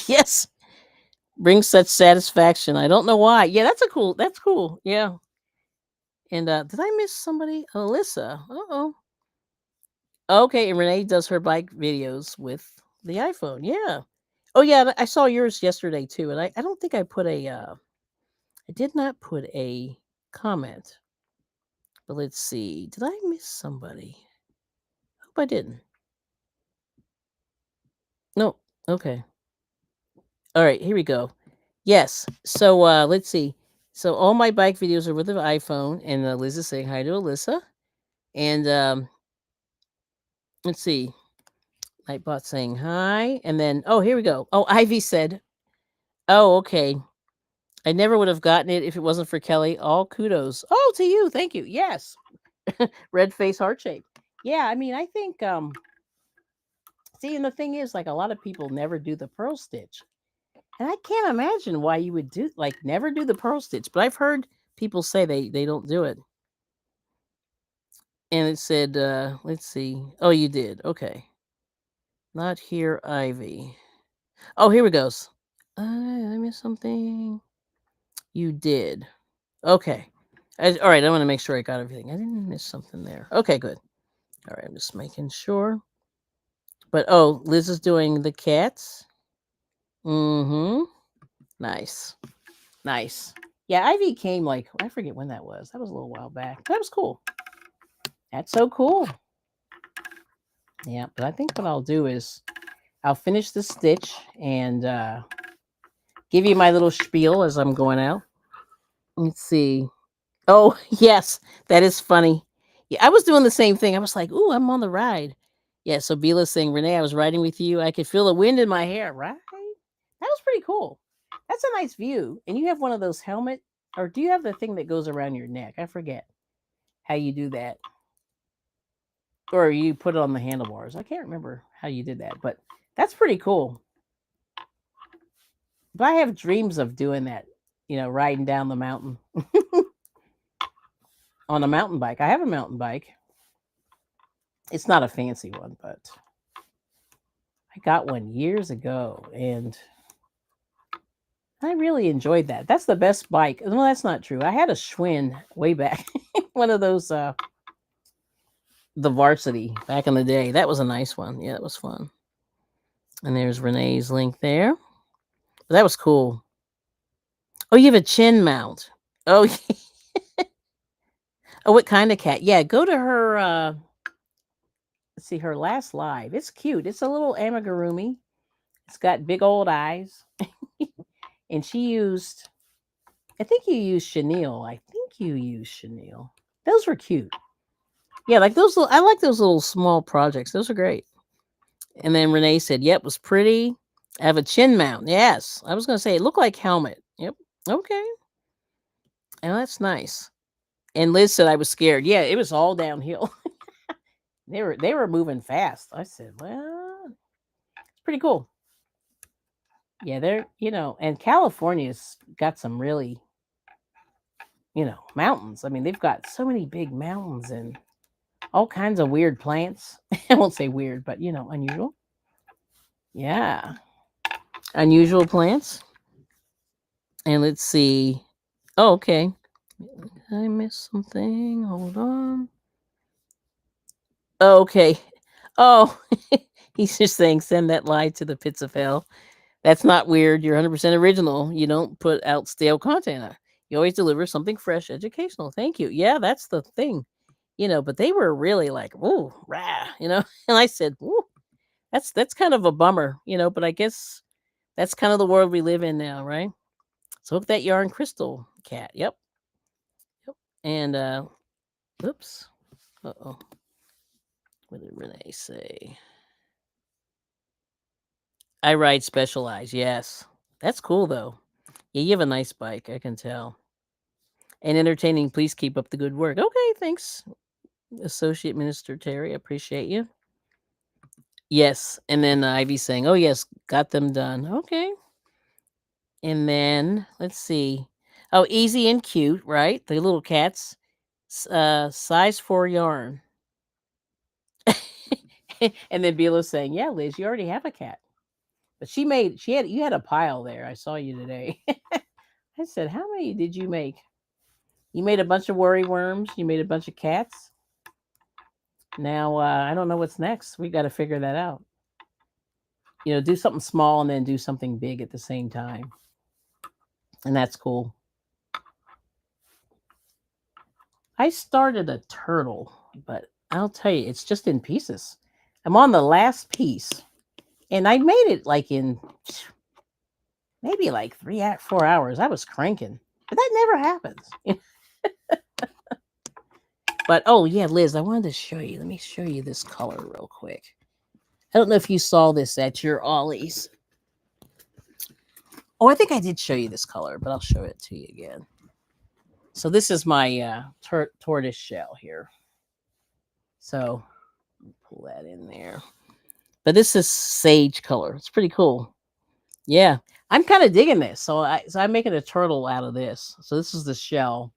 Yes. Brings such satisfaction. I don't know why. Yeah, that's cool. Yeah. And did I miss somebody? Alyssa. Uh-oh. Okay, and Renee does her bike videos with the iPhone. Yeah. Oh yeah, I saw yours yesterday too. And I don't think I did not put a comment. But let's see. Did I miss somebody? Hope I didn't. No. Okay. All right, here we go. Yes. So let's see. So all my bike videos are with the iPhone, and Liz is saying hi to Alyssa. And let's see. Nightbot saying hi. And then, oh, here we go. Oh, Ivy said, oh, okay. I never would have gotten it if it wasn't for Kelly. All kudos. Oh, to you. Thank you. Yes. Red face heart shape. Yeah, I mean, I think see, and the thing is, like a lot of people never do the pearl stitch. And I can't imagine why you would never do the pearl stitch, but I've heard people say they don't do it. And it said, let's see. Oh, you did. Okay. Not here, Ivy. Oh, here it goes. I missed something. You did. Okay. All right. I want to make sure I got everything. I didn't miss something there. Okay, good. All right. I'm just making sure. But oh, Liz is doing the cats. Mm-hmm. Nice. Nice. Yeah, Ivy came like, I forget when that was. That was a little while back. That was cool. That's so cool. Yeah, but I think what I'll do is I'll finish the stitch and give you my little spiel as I'm going out. Let's see. Oh, yes, that is funny. Yeah, I was doing the same thing. I was like, ooh, I'm on the ride. Yeah, so Bila's saying, Renee, I was riding with you. I could feel the wind in my hair, right? That was pretty cool. That's a nice view. And you have one of those helmet, or do you have the thing that goes around your neck? I forget how you do that. Or you put it on the handlebars. I can't remember how you did that, but that's pretty cool. But I have dreams of doing that, riding down the mountain on a mountain bike. I have a mountain bike. It's not a fancy one, but I got one years ago and I really enjoyed that. That's the best bike. Well, that's not true. I had a Schwinn way back. One of those the Varsity back in the day. That was a nice one. Yeah, it was fun. And there's Renee's link there. But that was cool. Oh, you have a chin mount. Oh, oh, what kind of cat? Yeah, go to her let's see, her last live. It's cute. It's a little amigurumi. It's got big old eyes. And she used, I think you used chenille. Those were cute. Yeah, like those little, I like those little small projects. Those are great. And then Renee said, yep, was pretty. I have a chin mount. Yes. I was going to say, it looked like helmet. Yep. Okay. And that's nice. And Liz said I was scared. Yeah, it was all downhill. They were moving fast. I said, well, it's pretty cool. Yeah, and California's got some really, mountains. I mean, they've got so many big mountains and all kinds of weird plants. I won't say weird, but unusual. Yeah, unusual plants. And let's see. Oh, okay. Did I miss something? Hold on. Oh, okay. Oh, he's just saying send that lie to the pits of hell. That's not weird. You're 100% original. You don't put out stale content. You always deliver something fresh, educational. Thank you. Yeah, that's the thing. But they were really like, "Ooh, rah," And I said, "Ooh, that's kind of a bummer, but I guess that's kind of the world we live in now, right?" So hook that yarn crystal cat. Yep. Yep. And oops. Uh-oh. What did Renee say? I ride Specialized. Yes. That's cool though. Yeah, you have a nice bike, I can tell. And entertaining. Please keep up the good work. Okay, thanks, Associate Minister Terry. I appreciate you. Yes. And then Ivy saying, oh, yes, got them done. Okay. And then let's see. Oh, easy and cute, right? The little cats. Size 4 yarn. And then Beela's saying, yeah, Liz, you already have a cat. But you had a pile there. I saw you today. I said, how many did you make? You made a bunch of worry worms. You made a bunch of cats. Now, I don't know what's next. We got to figure that out. Do something small and then do something big at the same time. And that's cool. I started a turtle, but I'll tell you, it's just in pieces. I'm on the last piece. And I made it like in maybe like 4 hours. I was cranking. But that never happens. But oh yeah, Liz, I wanted to show you. Let me show you this color real quick. I don't know if you saw this at your Ollie's. Oh, I think I did show you this color, but I'll show it to you again. So this is my tortoise shell here. So pull that in there. But this is sage color. It's pretty cool. Yeah, I'm kind of digging this. So I'm making a turtle out of this. So this is the shell.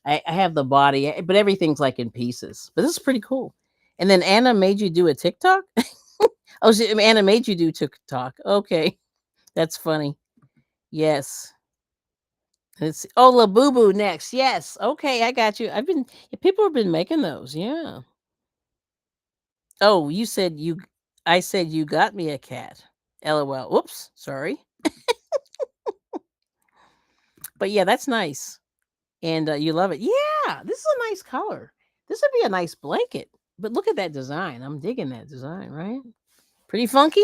I have the body, but everything's like in pieces. But this is pretty cool. And then Anna made you do a TikTok. Oh, Anna made you do TikTok. Okay, that's funny. Yes. Let's see. Oh, La Boo Boo next. Yes. Okay, I got you. People have been making those. Yeah. Oh, I said you got me a cat. LOL. Whoops. Sorry. But yeah, that's nice. And you love it. Yeah, this is a nice color. This would be a nice blanket. But look at that design. I'm digging that design, right? Pretty funky.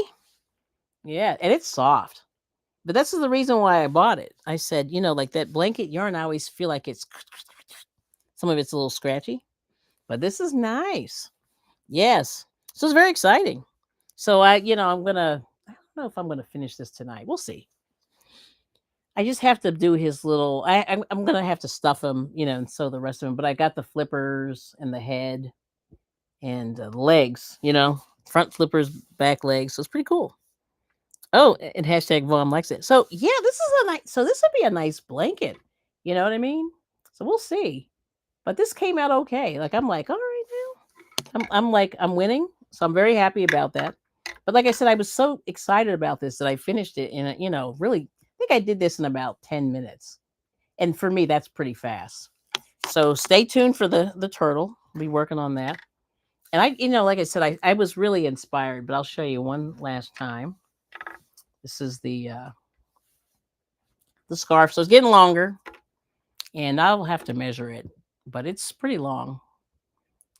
Yeah, and it's soft. But that's the reason why I bought it. I said, like that blanket yarn, I always feel like some of it's a little scratchy. But this is nice. Yes. So it's very exciting. So I don't know if I'm gonna finish this tonight. We'll see. I just have to do his little. I'm gonna have to stuff him, and sew the rest of him. But I got the flippers and the head and the legs. Front flippers, back legs. So it's pretty cool. Oh, and hashtag Vaughn likes it. So yeah, this is a nice. So this would be a nice blanket. You know what I mean? So we'll see. But this came out okay. Like I'm like, all right now. I'm like I'm winning. So I'm very happy about that. But like I said, I was so excited about this that I finished it in really. I think I did this in about 10 minutes, and for me, that's pretty fast. So stay tuned for the turtle. I'll be working on that. And like I said, I was really inspired. But I'll show you one last time. This is the scarf. So it's getting longer, and I'll have to measure it, but it's pretty long.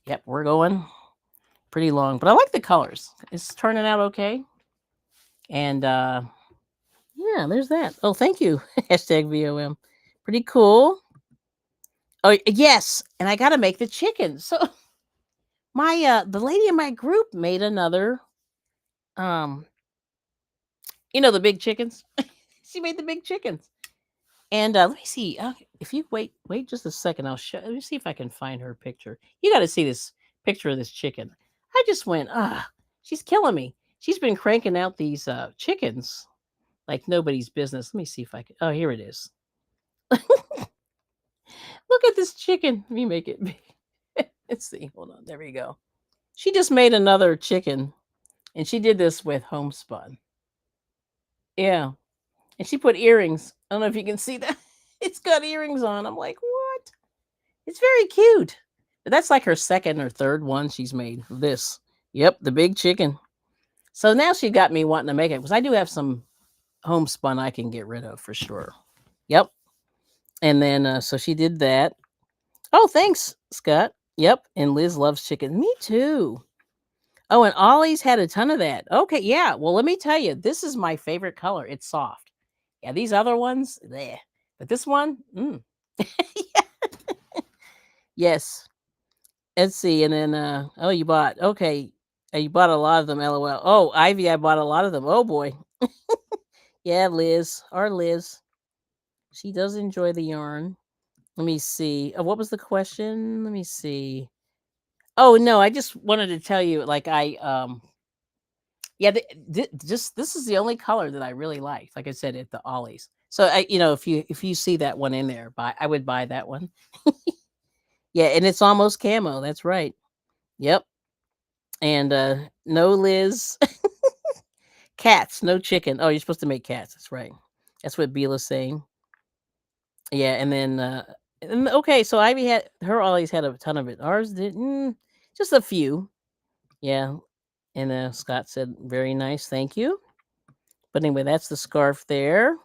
Yep, we're going pretty long, but I like the colors. It's turning out okay. And yeah, there's that. Oh, thank you. Hashtag VOM. Pretty cool. Oh yes, and I got to make the chicken. So my the lady in my group made another um the big chickens. She made the big chickens. And let me see. If you wait just a second, I'll show. Let me see if I can find her picture. You got to see this picture of this chicken. I just went, she's killing me. She's been cranking out these chickens like nobody's business. Let me see if I can. Oh, here it is. Look at this chicken. Let me make it big. Let's see. Hold on. There we go. She just made another chicken, and she did this with homespun. Yeah, and she put earrings. I don't know if you can see that. It's got earrings on. I'm like, what? It's very cute. But that's like her second or third one she's made. This. Yep, the big chicken. So now she got me wanting to make it because I do have some homespun I can get rid of for sure. Yep. And then so she did that. Oh, thanks, Scott. Yep. And Liz loves chicken. Me too. Oh, and Ollie's had a ton of that. Okay, yeah. Well, let me tell you, this is my favorite color. It's soft. Yeah, these other ones, bleh. But this one, yes. Let's see. And then, oh, you bought, okay. You bought a lot of them, LOL. Oh, Ivy, I bought a lot of them. Oh, boy. Yeah, Liz, our Liz. She does enjoy the yarn. Let me see. What was the question? Let me see. Oh, no, I just wanted to tell you, like, yeah, just this is the only color that I really like. Like I said, at the Ollie's. So if you see that one in there, I would buy that one. Yeah, and it's almost camo. That's right. Yep. And no Liz, cats, no chicken. Oh, you're supposed to make cats. That's right. That's what Beela's saying. Yeah, and then okay, so Ivy had her Ollie's had a ton of it. Ours didn't, just a few. Yeah, and Scott said very nice, thank you. But anyway, that's the scarf there.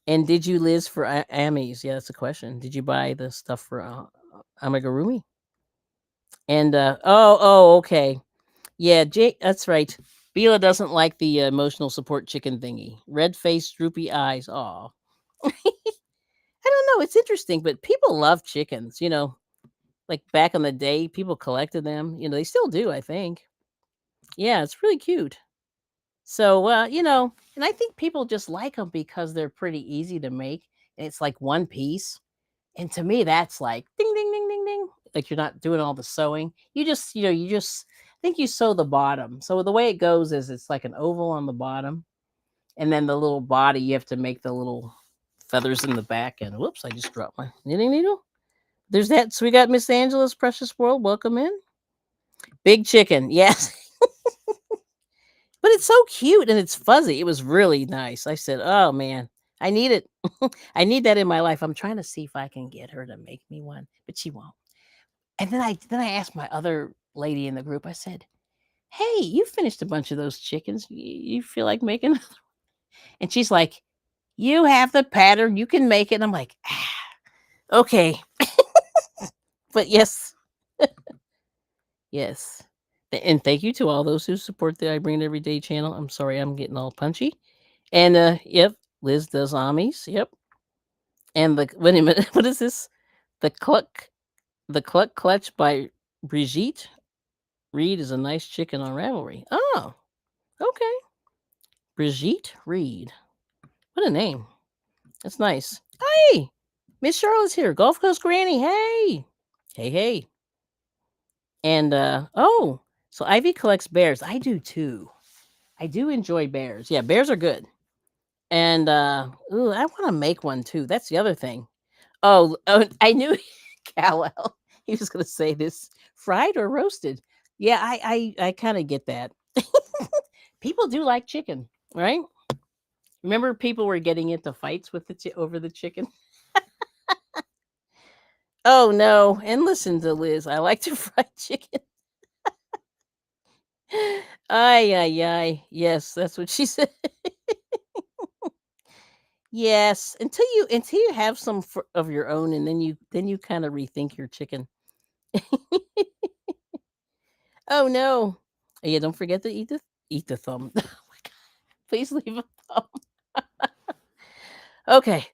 And did you, Liz, for Amis? Yeah, that's a question. Did you buy the stuff for Amigurumi? And okay, yeah, Jake, that's right. Bila doesn't like the emotional support chicken thingy. Red face, droopy eyes. Aw. I don't know. It's interesting, but people love chickens. Like back in the day, people collected them. They still do, I think. Yeah, it's really cute. So, and I think people just like them because they're pretty easy to make. And it's like one piece. And to me, that's like ding, ding, ding, ding, ding. Like you're not doing all the sewing. I think you sew the bottom. So the way it goes is it's like an oval on the bottom. And then the little body, you have to make the little feathers in the back. And whoops, I just dropped my knitting needle. There's that. So we got Miss Angela's Precious World. Welcome in. Big chicken. Yes. But it's so cute and it's fuzzy. It was really nice. I said, oh man, I need it. I need that in my life. I'm trying to see if I can get her to make me one, but she won't. And then I asked my other lady in the group, I said, hey, you finished a bunch of those chickens. You feel like making? And she's like, you have the pattern. You can make it. And I'm like, okay. But yes. Yes. And thank you to all those who support the I Bring It Everyday channel. I'm sorry I'm getting all punchy. And yep, Liz does Amis. Yep. And wait a minute, what is this? The Cluck Clutch by Brigitte Reed is a nice chicken on Ravelry. Oh, okay. Brigitte Reed. What a name. That's nice. Hey, Miss Charlotte's here. Gulf Coast Granny. Hey. Hey, hey. And so Ivy collects bears. I do too. I do enjoy bears. Yeah, bears are good. And ooh, I want to make one too. That's the other thing. Oh, I knew Cal. He was going to say this, fried or roasted. Yeah, I kind of get that. People do like chicken, right? Remember, people were getting into fights with over the chicken. Oh no! And listen to Liz. I like to fry chicken. Ay ay ay. Yes, that's what she said. Yes, until you have some of your own, and then you kind of rethink your chicken. Oh no! Yeah, don't forget to eat the thumb. Oh my God. Please leave a thumb. Okay.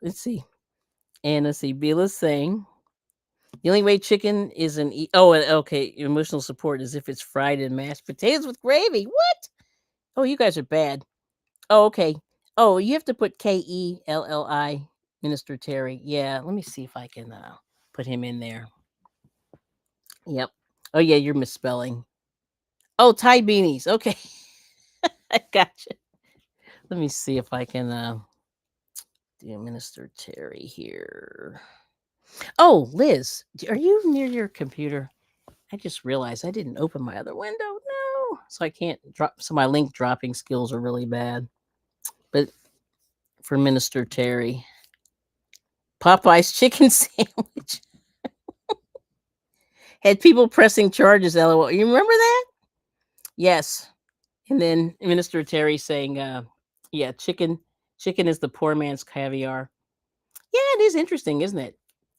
Let's see. And let's see. Billa's saying the only way chicken is okay. Emotional support is if it's fried in mashed potatoes with gravy. What? Oh, you guys are bad. Oh, okay. Oh, you have to put Kelli, Minister Terry. Yeah, let me see if I can put him in there. Yep. Oh yeah, you're misspelling. Oh, tie beanies. Okay, I gotcha. Let me see if I can do Minister Terry here. Oh, Liz, are you near your computer? I just realized I didn't open my other window. No, so I can't drop. So my link dropping skills are really bad. But for Minister Terry, Popeye's chicken sandwich had people pressing charges. LOL. You remember that? Yes. And then Minister Terry saying, "Yeah, chicken is the poor man's caviar." Yeah, it is interesting, isn't it?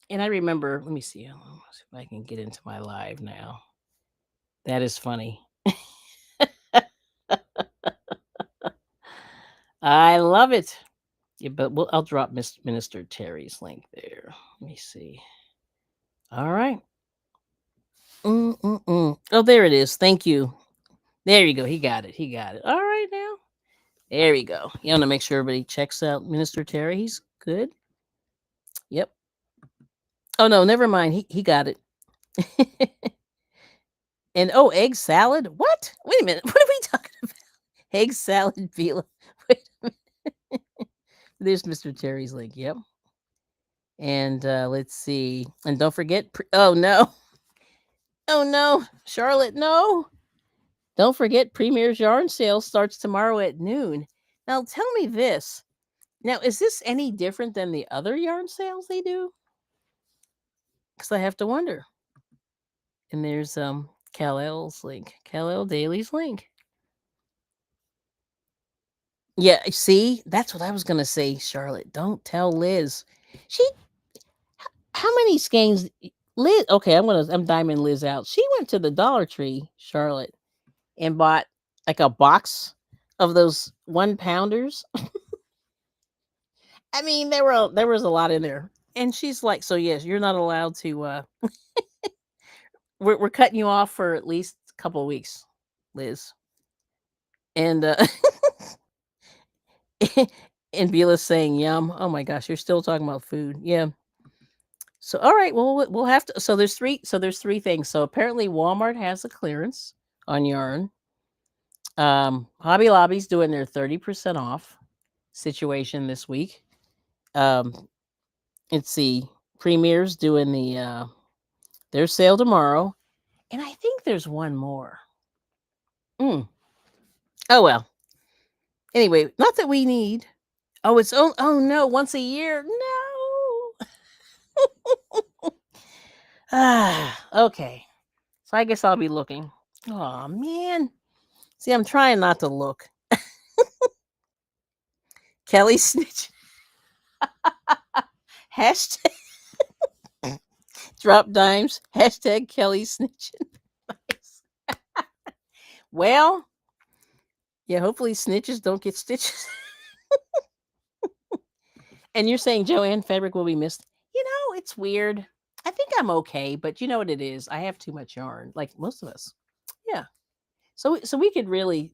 And I remember. Let me see. Let's see if I can get into my live now. That is funny. I love it. Yeah, but I'll drop Minister Terry's link there. Let me see. All right. Mm-mm-mm. Oh, there it is. Thank you. There you go. He got it. He got it. All right now. There we go. You want to make sure everybody checks out Minister Terry. He's good. Yep. Oh no, never mind. He got it. And oh, egg salad. What? Wait a minute. What are we talking about? Egg salad, Vila. Wait a minute. There's Mr. Terry's link. Yep. And let's see. And don't forget. Oh no. Oh no, Charlotte. No. Don't forget, Premier's yarn sale starts tomorrow at noon. Now, tell me this. Now, is this any different than the other yarn sales they do? Because I have to wonder. And there's Kal-El's link, Kal-El Daily's link. Yeah, see, that's what I was gonna say, Charlotte. Don't tell Liz. She, how many skeins? Liz, okay, I'm diming Liz out. She went to the Dollar Tree, Charlotte, and bought like a box of those 1 pounders. I mean, there was a lot in there. And she's like, "So yes, you're not allowed to we're cutting you off for at least a couple of weeks, Liz." And and Beela's saying, "Yum." Oh my gosh, you're still talking about food. Yeah. So all right, well we'll have to there's three things. So apparently Walmart has a clearance on yarn. Hobby Lobby's doing their 30% off situation this week. Um let's see. Premier's doing their sale tomorrow. And I think there's one more. Mm. Oh well. Anyway, not that we need. Oh, oh no, once a year. No. Okay. So I guess I'll be looking. Oh man. See, I'm trying not to look. Kelly snitch. Hashtag drop dimes. Hashtag Kelly snitching. Nice. Well, yeah, hopefully snitches don't get stitches. And you're saying Joanne Fabric will be missed. It's weird. I think I'm okay, but you know what it is? I have too much yarn, like most of us. Yeah. So we could really,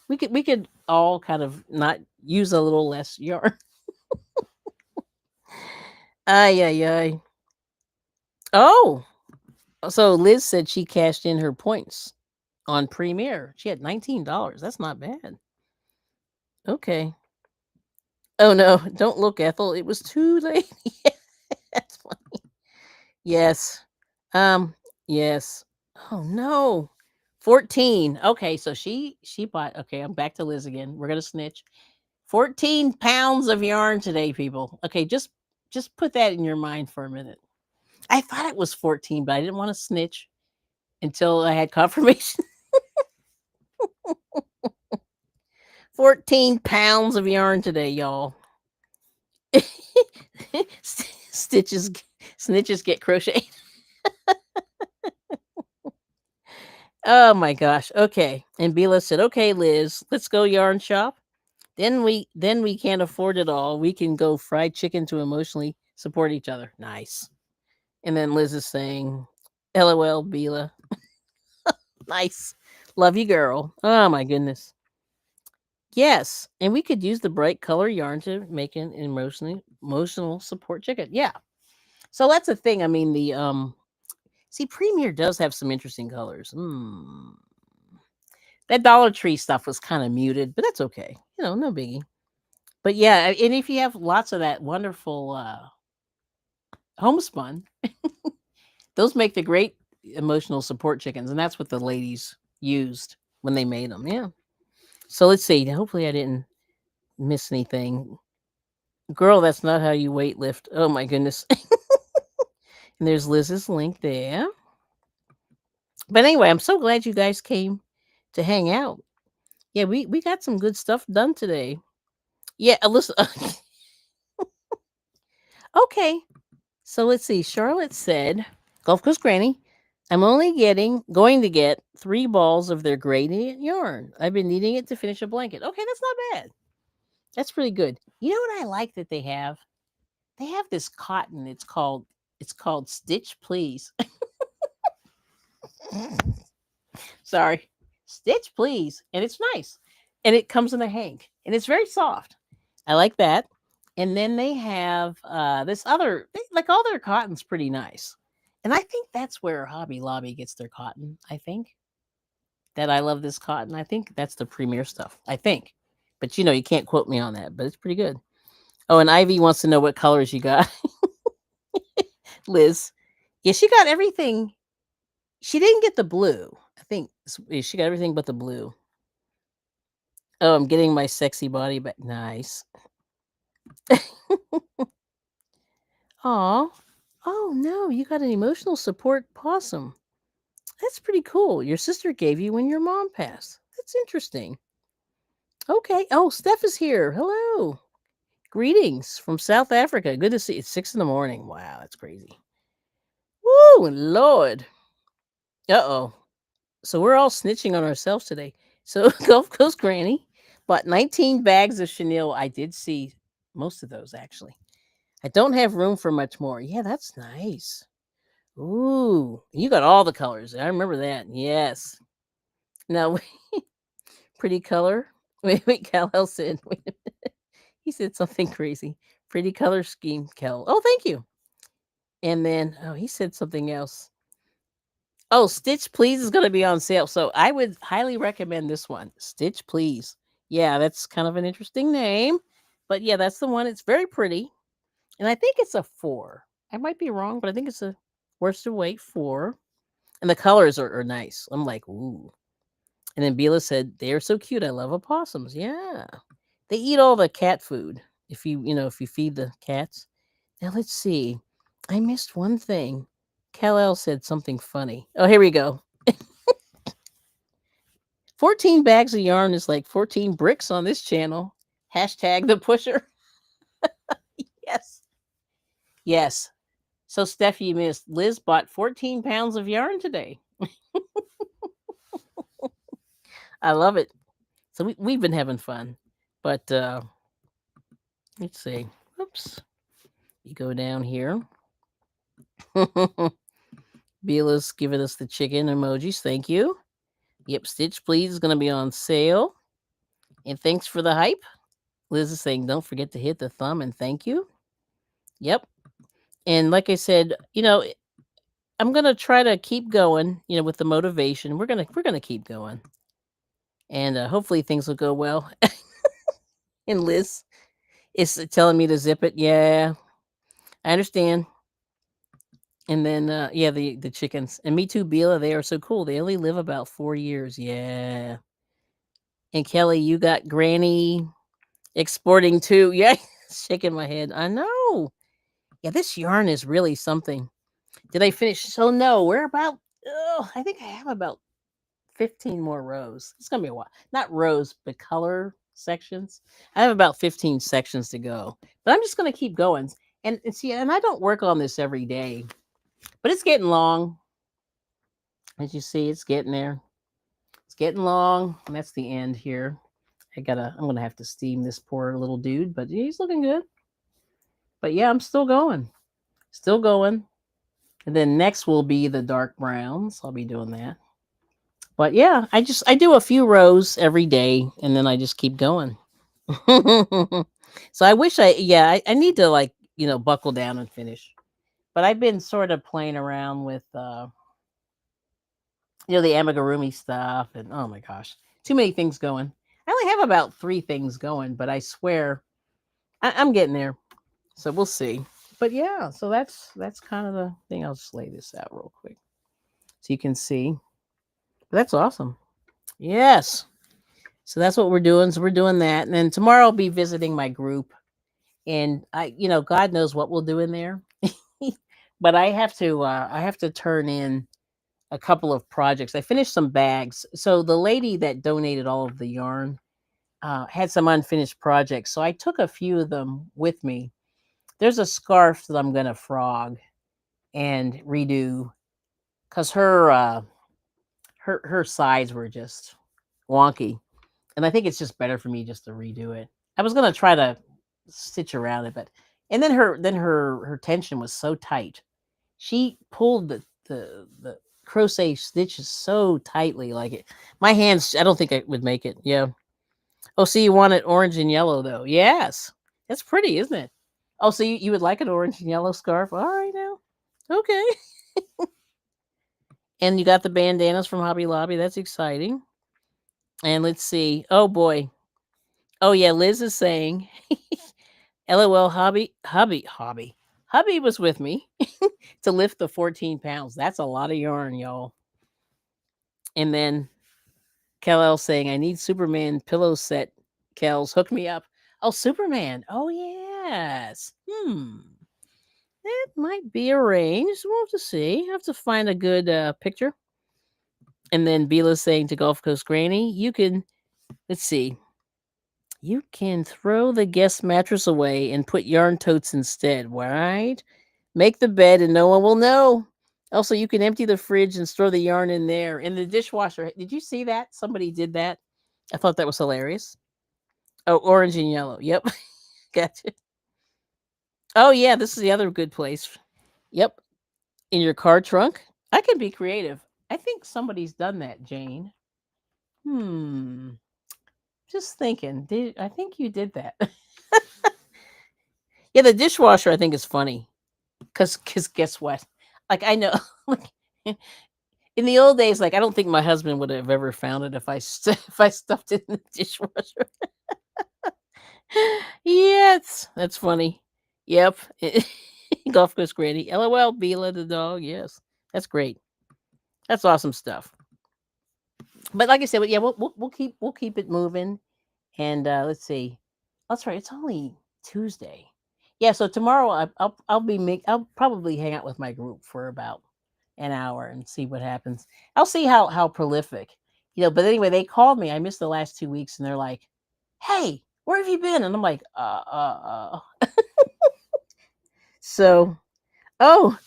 we could all kind of not use a little less yarn. Ay ay ay. Oh, so Liz said she cashed in her points on Premiere. She had $19. That's not bad. Okay. Oh no, don't look, Ethel. It was too late. That's funny. Yes. Yes. Oh no. 14. Okay, so she bought, okay, I'm back to Liz again. We're gonna snitch. 14 pounds of yarn today, people. Okay, just put that in your mind for a minute. I thought it was 14, but I didn't want to snitch until I had confirmation. 14 pounds of yarn today, y'all. Stitches Snitches get crocheted. Oh my gosh. Okay. And Bila said, "Okay, Liz, let's go yarn shop. Then we can't afford it all. We can go fried chicken to emotionally support each other." Nice. And then Liz is saying, "LOL, Bila." Nice. Love you, girl. Oh my goodness. Yes, and we could use the bright color yarn to make an emotional support jacket. Yeah. So that's the thing. I mean, the see, Premier does have some interesting colors. That Dollar Tree stuff was kind of muted, but that's okay. No biggie. But yeah, and if you have lots of that wonderful homespun, those make the great emotional support chickens, and that's what the ladies used when they made them. Yeah. So let's see. Hopefully, I didn't miss anything. Girl, that's not how you weight lift. Oh my goodness. And there's Liz's link there. But anyway, I'm so glad you guys came to hang out. Yeah, we got some good stuff done today. Yeah, Alyssa. Okay. So let's see. Charlotte said, Gulf Coast Granny, I'm only going to get 3 balls of their gradient yarn. I've been needing it to finish a blanket. Okay, that's not bad. That's pretty good. You know what I like that they have? They have this cotton. It's called Stitch Please. Sorry. Stitch Please. And it's nice. And it comes in a hank. And it's very soft. I like that. And then they have this other, like all their cotton's pretty nice. And I think that's where Hobby Lobby gets their cotton. I think that I love this cotton. I think that's the premier stuff. I think. But you can't quote me on that, but it's pretty good. Oh, and Ivy wants to know what colors you got. Liz. Yeah, she got everything. She didn't get the blue. I think she got everything but the blue. Oh, I'm getting my sexy body back. Nice. Aw. Oh no, you got an emotional support possum. That's pretty cool. Your sister gave you when your mom passed. That's interesting. Okay. Oh, Steph is here. Hello. Greetings from South Africa. Good to see you. It's 6 in the morning. Wow, that's crazy. Woo, Lord. Uh-oh. So we're all snitching on ourselves today. So Gulf Coast Granny bought 19 bags of chenille. I did see most of those actually. I don't have room for much more. Yeah, that's nice. Ooh, you got all the colors. I remember that. Yes. Now, pretty color. Wait, Cal said. Wait, he said something crazy. Pretty color scheme, Cal. Oh, thank you. And then, he said something else. Oh, Stitch Please is going to be on sale. So I would highly recommend this one. Stitch Please. Yeah, that's kind of an interesting name. But yeah, that's the one. It's very pretty. And I think it's a 4. I might be wrong, but I think it's a worsted weight 4. And the colors are nice. I'm like, ooh. And then Bila said, they're so cute. I love opossums. Yeah. They eat all the cat food if you feed the cats. Now let's see. I missed one thing. Kal-El said something funny. Oh, here we go. 14 bags of yarn is like 14 bricks on this channel. Hashtag the pusher. Yes. Yes. So, Steph, you missed. Liz bought 14 pounds of yarn today. I love it. So, we've been having fun. But let's see. Oops. You go down here. Bila's giving us the chicken emojis. Thank you. Yep, Stitch Please is going to be on sale. And thanks for the hype. Liz is saying, don't forget to hit the thumb and thank you. Yep. And like I said, I'm gonna try to keep going, with the motivation. We're gonna keep going, and hopefully things will go well. And Liz is telling me to zip it. Yeah, I understand. And then yeah, the chickens and me too, Bila. They are so cool. They only live about 4 years. Yeah. And Kelly, you got Granny exporting too. Yeah, shaking my head. I know. Yeah, this yarn is really something. Did I finish? So no, we're about. Oh, I think I have about 15 more rows. It's gonna be a while. Not rows, but color sections. I have about 15 sections to go. But I'm just gonna keep going. And see, and I don't work on this every day. But it's getting long. As you see, it's getting there. It's getting long. And that's the end here. I'm gonna have to steam this poor little dude, but he's looking good. But yeah, I'm still going. Still going. And then next will be the dark browns. I'll be doing that. But yeah, I do a few rows every day, and then I just keep going. So I wish I need to, like, buckle down and finish. But I've been sort of playing around with the amigurumi stuff, and oh my gosh, too many things going. I only have about 3 things going, but I swear I'm getting there. So we'll see. But yeah, so that's kind of the thing. I'll just lay this out real quick so you can see. But that's awesome. Yes. So that's what we're doing. So we're doing that, and then tomorrow I'll be visiting my group, and God knows what we'll do in there. But I have to turn in a couple of projects. I finished some bags. So the lady that donated all of the yarn had some unfinished projects. So I took a few of them with me. There's a scarf that I'm gonna frog and redo because her sides were just wonky, and I think it's just better for me just to redo it. I was gonna try to stitch around it, but and then her tension was so tight. She pulled the crochet stitches so tightly, like it. My hands, I don't think I would make it. Yeah. Oh, see, you want it orange and yellow though? Yes, that's pretty, isn't it? Oh, so you would like an orange and yellow scarf? All right now. Okay. And you got the bandanas from Hobby Lobby. That's exciting. And let's see. Oh boy. Oh yeah, Liz is saying, "LOL, hubby was with me to lift the 14 pounds. That's a lot of yarn, y'all." And then Kel saying, "I need Superman pillow set. Kels, hook me up." Oh, Superman. Oh yes. That might be arranged. We'll have to see. I have to find a good picture. And then Bila's saying to Gulf Coast Granny, "You can, let's see, you can throw the guest mattress away and put yarn totes instead, right? Make the bed and no one will know. Also, you can empty the fridge and store the yarn in there. In the dishwasher, did you see that? Somebody did that. I thought that was hilarious. Oh, orange and yellow. Yep. Gotcha. Oh, yeah, this is the other good place. Yep. In your car trunk. I can be creative. I think somebody's done that, Jane. Hmm. Just thinking. I think you did that. Yeah, the dishwasher I think is funny. Cause guess what? Like I know like in the old days, like I don't think my husband would have ever found it if if I stuffed it in the dishwasher. Yes, that's funny. Yep. Golf Course Granny. LOL, Bila the dog. Yes. That's great. That's awesome stuff. But like I said, yeah, we'll keep it moving. And let's see. That's right. It's only Tuesday. Yeah. So tomorrow I'll probably hang out with my group for about an hour and see what happens. I'll see how prolific. But anyway, they called me. I missed the last 2 weeks, and they're like, "Hey, where have you been?" And I'm like, So, oh,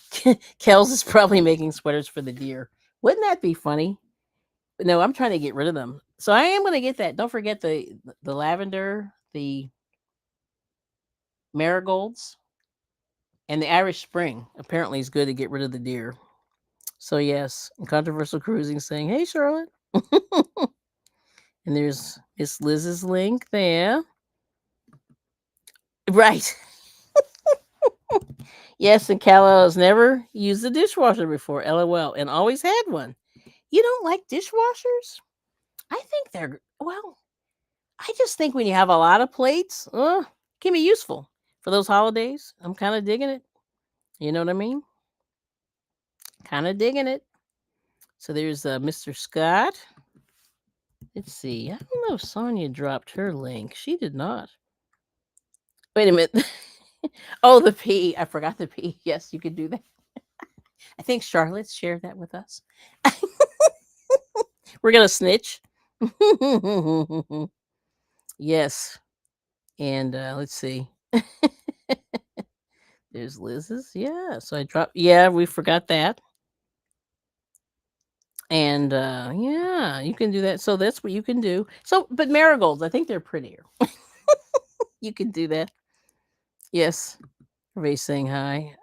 Kels is probably making sweaters for the deer. Wouldn't that be funny? No, I'm trying to get rid of them. So I am going to get that. Don't forget the lavender, the marigolds, and the Irish Spring. Apparently, is good to get rid of the deer. So yes, and controversial cruising saying, "Hey, Charlotte," and there's Miss Liz's link there. Right. Yes, and Calla has never used a dishwasher before. LOL, and always had one. You don't like dishwashers? I think they're well. I just think when you have a lot of plates, can be useful for those holidays. I'm kind of digging it. You know what I mean? Kind of digging it. So there's Mr. Scott. Let's see. I don't know if Sonia dropped her link. She did not. Wait a minute. Oh, the P. I forgot the P. Yes, you could do that. I think Charlotte shared that with us. We're going to snitch. Yes. And let's see. There's Liz's. Yeah. So I dropped. Yeah, we forgot that. And yeah, you can do that. So that's what you can do. So, but marigolds, I think they're prettier. You can do that. Yes. Everybody's saying hi.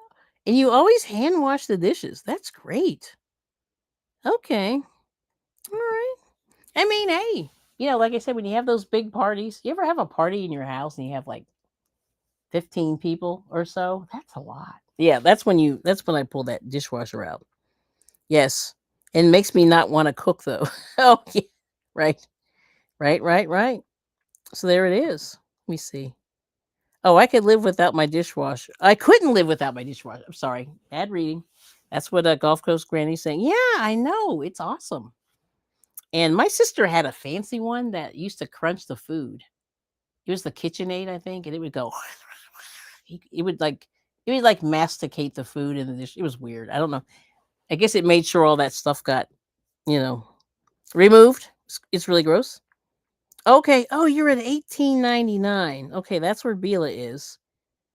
And you always hand wash the dishes. That's great. Okay. All right. I mean, hey, like I said, when you have those big parties, you ever have a party in your house and you have like 15 people or so? That's a lot. Yeah, that's when I pull that dishwasher out. Yes. And makes me not want to cook though. Oh, yeah. Right. Right, right, right. So there it is. Let me see. Oh, I could live without my dishwasher. I couldn't live without my dishwasher. I'm sorry. Bad reading. That's what Gulf Coast Granny's saying. Yeah, I know. It's awesome. And my sister had a fancy one that used to crunch the food. It was the KitchenAid, I think, and it would go. It would like masticate the food in the dish. It was weird. I don't know. I guess it made sure all that stuff got you know removed. It's really gross. Okay. Oh, you're at 1899. Okay, that's where Bila is.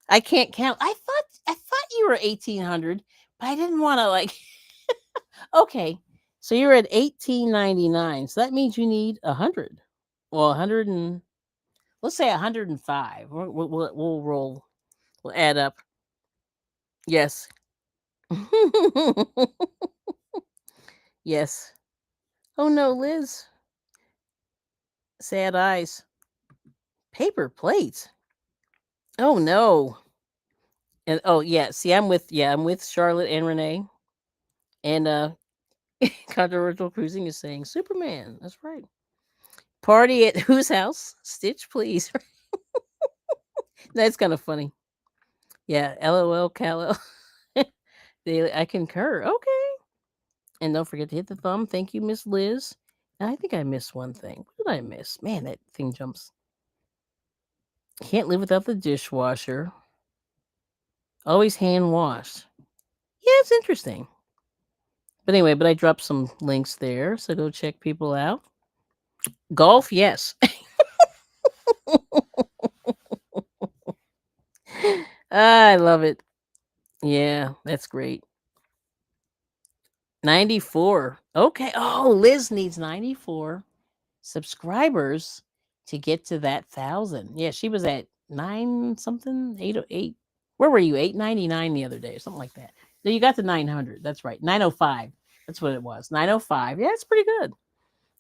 I can't count. I thought you were 1800, but I didn't want to like. Okay, so you're at 1899. So that means you need 100. Well, 100 and let's say 105. We'll roll. We'll add up. Yes. Yes. Oh no, Liz. Sad eyes. Paper plates. Oh no. And oh yeah, see, I'm with Charlotte and Renee. And controversial cruising is saying Superman. That's right. Party at whose house? Stitch, please. That's kind of funny. Yeah, LOL, Cal. I concur. Okay. And don't forget to hit the thumb. Thank you, Miss Liz. And I think I missed one thing. What did I miss? Man, that thing jumps. Can't live without the dishwasher. Always hand washed. Yeah, it's interesting. But anyway, I dropped some links there, so go check people out. Golf, yes. I love it. Yeah, that's great. 94. Okay. Oh, Liz needs 94 subscribers to get to that 1,000. Yeah, she was at 9 something, 808. Where were you? 899 the other day or something like that. No, you got to 900. That's right. 905. That's what it was. 905. Yeah, it's pretty good.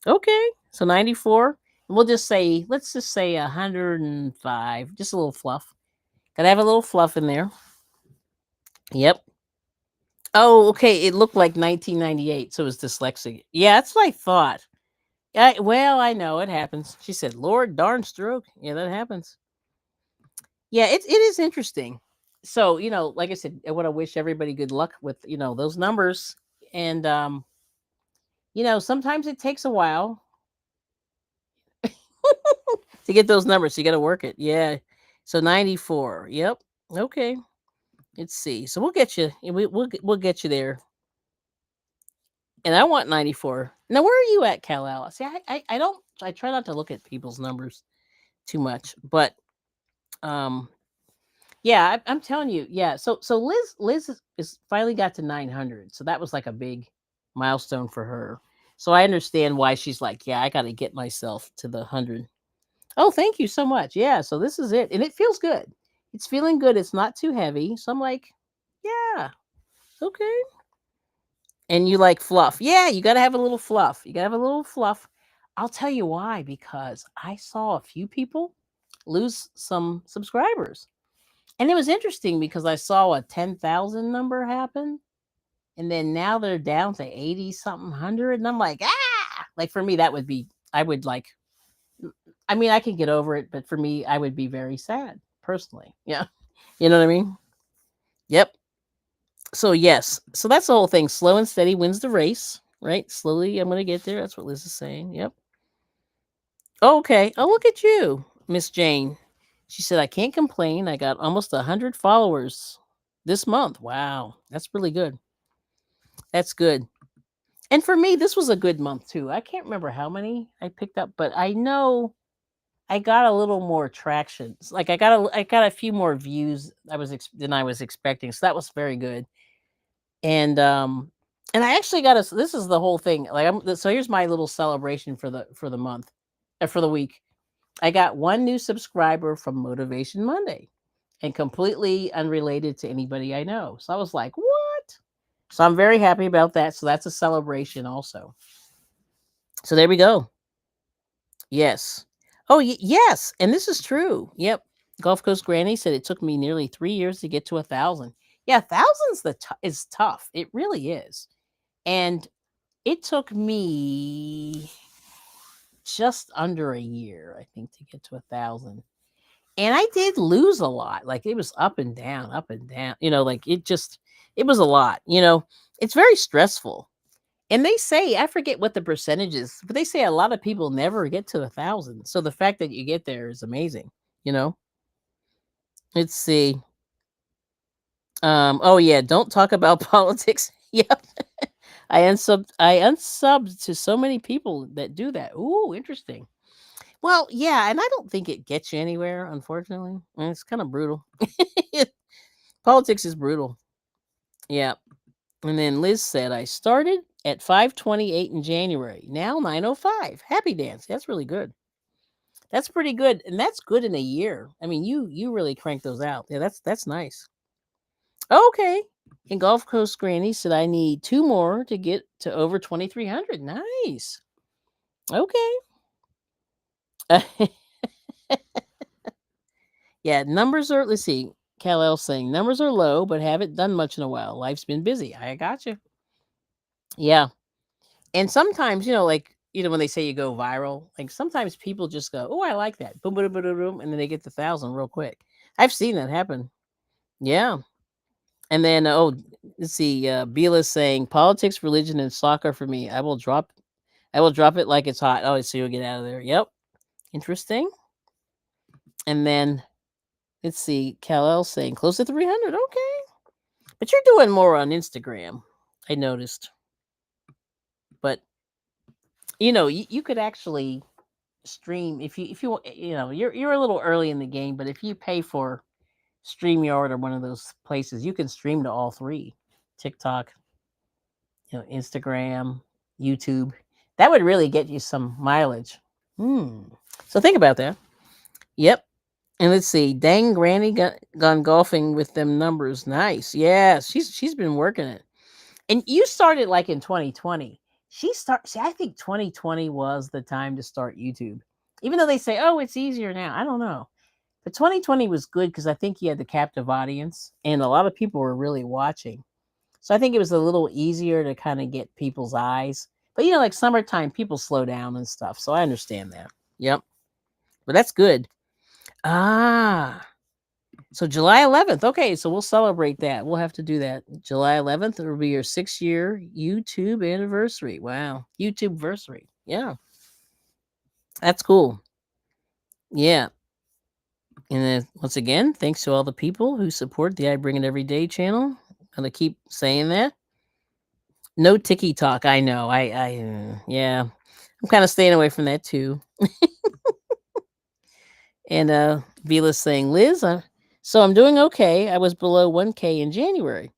Okay. So 94. We'll just say, let's just say 105. Just a little fluff. Gotta have a little fluff in there. Yep. Oh, okay. It looked like 1998, so it was dyslexic. Yeah, that's what I thought. Well, I know it happens. She said, "Lord darn stroke." Yeah, that happens. Yeah, it is interesting. So like I said, I want to wish everybody good luck with those numbers, and sometimes it takes a while to get those numbers. So you got to work it. Yeah. So 94. Yep. Okay. Let's see. So we'll get you. We'll get you there. And I want 94. Now, where are you at, Kal? See, I don't. I try not to look at people's numbers too much, but um, yeah, I'm telling you, yeah. So Liz is finally got to 900. So that was like a big milestone for her. So I understand why she's like, yeah, I got to get myself to the 100. Oh, thank you so much. Yeah, so this is it, and it feels good. It's feeling good. It's not too heavy. So I'm like, yeah, okay. And you like fluff. Yeah, you got to have a little fluff. You got to have a little fluff. I'll tell you why, because I saw a few people lose some subscribers. And it was interesting because I saw a 10,000 number happen. And then now they're down to 80 something hundred. And I'm like, ah, like for me, that would be, I would like, I mean, I can get over it, but for me, I would be very sad personally. Yeah. You know what I mean? Yep. So yes, so that's the whole thing. Slow and steady wins the race, right? Slowly, I'm gonna get there. That's what Liz is saying. Yep. Okay. Oh, look at you, Miss Jane. She said, "I can't complain. I got almost 100 followers this month. Wow, that's really good. That's good. And for me, this was a good month too. I can't remember how many I picked up, but I know I got a little more traction. Like I got a few more views than I was expecting. So that was very good. And I actually got a. This is the whole thing. Like so here's my little celebration for the month, for the week. I got one new subscriber from Motivation Monday, and completely unrelated to anybody I know. So I was like, what? So I'm very happy about that. So that's a celebration also. So there we go. Yes. Oh, yes. And this is true. Yep. Gulf Coast Granny said it took me nearly 3 years to get to 1,000. Yeah, thousands is tough. It really is. And it took me just under a year, I think, to get to 1,000. And I did lose a lot. Like it was up and down, up and down. Like it was a lot. It's very stressful. And they say, I forget what the percentage is, but they say a lot of people never get to 1,000. So the fact that you get there is amazing. You know. Let's see. Oh yeah, don't talk about politics. Yep. I unsubbed to so many people that do that. Ooh, interesting. Well, yeah, and I don't think it gets you anywhere, unfortunately. And it's kind of brutal. Politics is brutal. Yeah. And then Liz said, I started at 5:28 in January. Now 9:05. Happy dance. That's really good. That's pretty good. And that's good in a year. I mean, you really crank those out. Yeah, that's nice. Okay. In Gulf Coast Granny said I need two more to get to over 2,300. Nice. Okay. Yeah, numbers are, let's see. Kal-El saying numbers are low, but haven't done much in a while. Life's been busy. I got you. Yeah. And sometimes, like, when they say you go viral, like sometimes people just go, oh, I like that. Boom, boom, boom, boom, boom. And then they get the 1,000 real quick. I've seen that happen. Yeah. And then, let's see. Bila's saying politics, religion, and soccer for me. I will drop it like it's hot. Oh, so you'll get out of there. Yep. Interesting. And then, let's see. Kal-El saying close to 300. Okay. But you're doing more on Instagram. I noticed. But, you could actually stream if you you're a little early in the game, but if you pay for StreamYard or one of those places, you can stream to all three: TikTok, Instagram, YouTube. That would really get you some mileage. Hmm. So think about that. Yep. And let's see. Dang Granny gone golfing with them numbers. Nice. Yeah, she's been working it. And you started like in 2020. See, I think 2020 was the time to start YouTube. Even though they say, oh, it's easier now. I don't know. But 2020 was good because I think you had the captive audience and a lot of people were really watching. So I think it was a little easier to kind of get people's eyes. But like summertime, people slow down and stuff. So I understand that. Yep. But that's good. Ah. So July 11th. Okay, so we'll celebrate that. We'll have to do that. July 11th, it will be your 6-year YouTube anniversary. Wow. YouTube anniversary. Yeah. That's cool. Yeah. And then once again, thanks to all the people who support the I Bring It Every Day channel. I'm gonna keep saying that. No Tiki Talk. I know. Yeah. I'm kind of staying away from that too. And Vila's saying, Liz, so I'm doing okay. I was below 1K in January.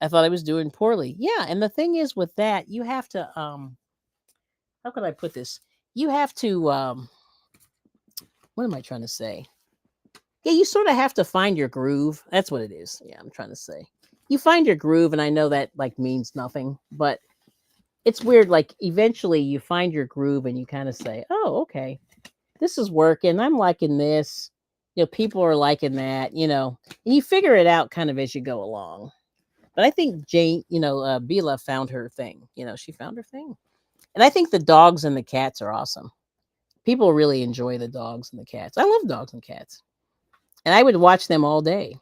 I thought I was doing poorly. Yeah, and the thing is with that, you have to how could I put this? You have to what am I trying to say? Yeah, you sort of have to find your groove. That's what it is. Yeah, I'm trying to say. You find your groove, and I know that like means nothing, but it's weird. Like eventually you find your groove and you kind of say, oh, okay, this is working. I'm liking this. People are liking that, and you figure it out kind of as you go along. But I think Jane, Bila found her thing. She found her thing. And I think the dogs and the cats are awesome. People really enjoy the dogs and the cats. I love dogs and cats. And I would watch them all day.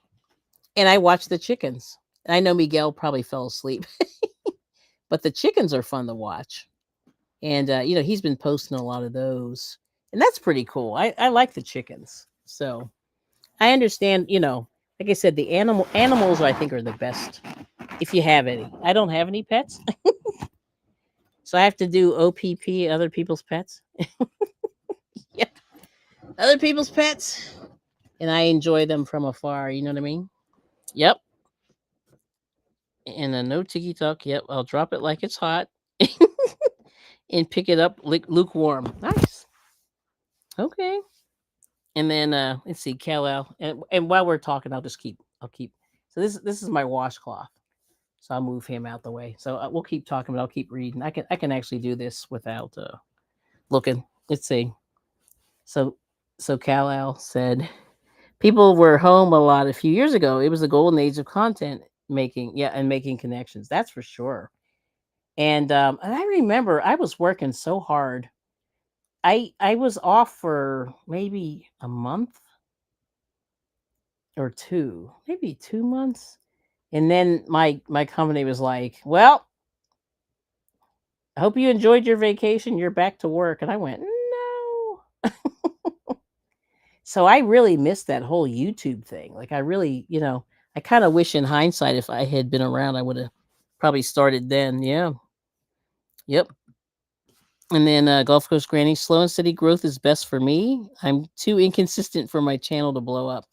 And I watch the chickens. I know Miguel probably fell asleep, but the chickens are fun to watch. And, he's been posting a lot of those. And that's pretty cool. I like the chickens. So I understand, like I said, the animals I think are the best if you have any. I don't have any pets. So I have to do OPP, other people's pets. Yep. Other people's pets. And I enjoy them from afar. You know what I mean? Yep. And a no tiki talk. Yep. I'll drop it like it's hot and pick it up lukewarm. Nice. Okay. And then let's see, Kal-El. And while we're talking, I'll keep. So this is my washcloth. So I'll move him out the way. So we'll keep talking, but I'll keep reading. I can actually do this without. looking. Let's see. So so Kal-El said people were home a lot a few years ago. It was the golden age of content making, yeah, and making connections. That's for sure. And I remember I was working so hard. I was off for maybe a month or two, maybe 2 months, and then my company was like, "Well, I hope you enjoyed your vacation. You're back to work." And I went, "No." So I really missed that whole YouTube thing. Like I really, I kind of wish in hindsight if I had been around, I would have probably started then. Yeah. Yep. And then Gulf Coast Granny, slow and steady growth is best for me. I'm too inconsistent for my channel to blow up.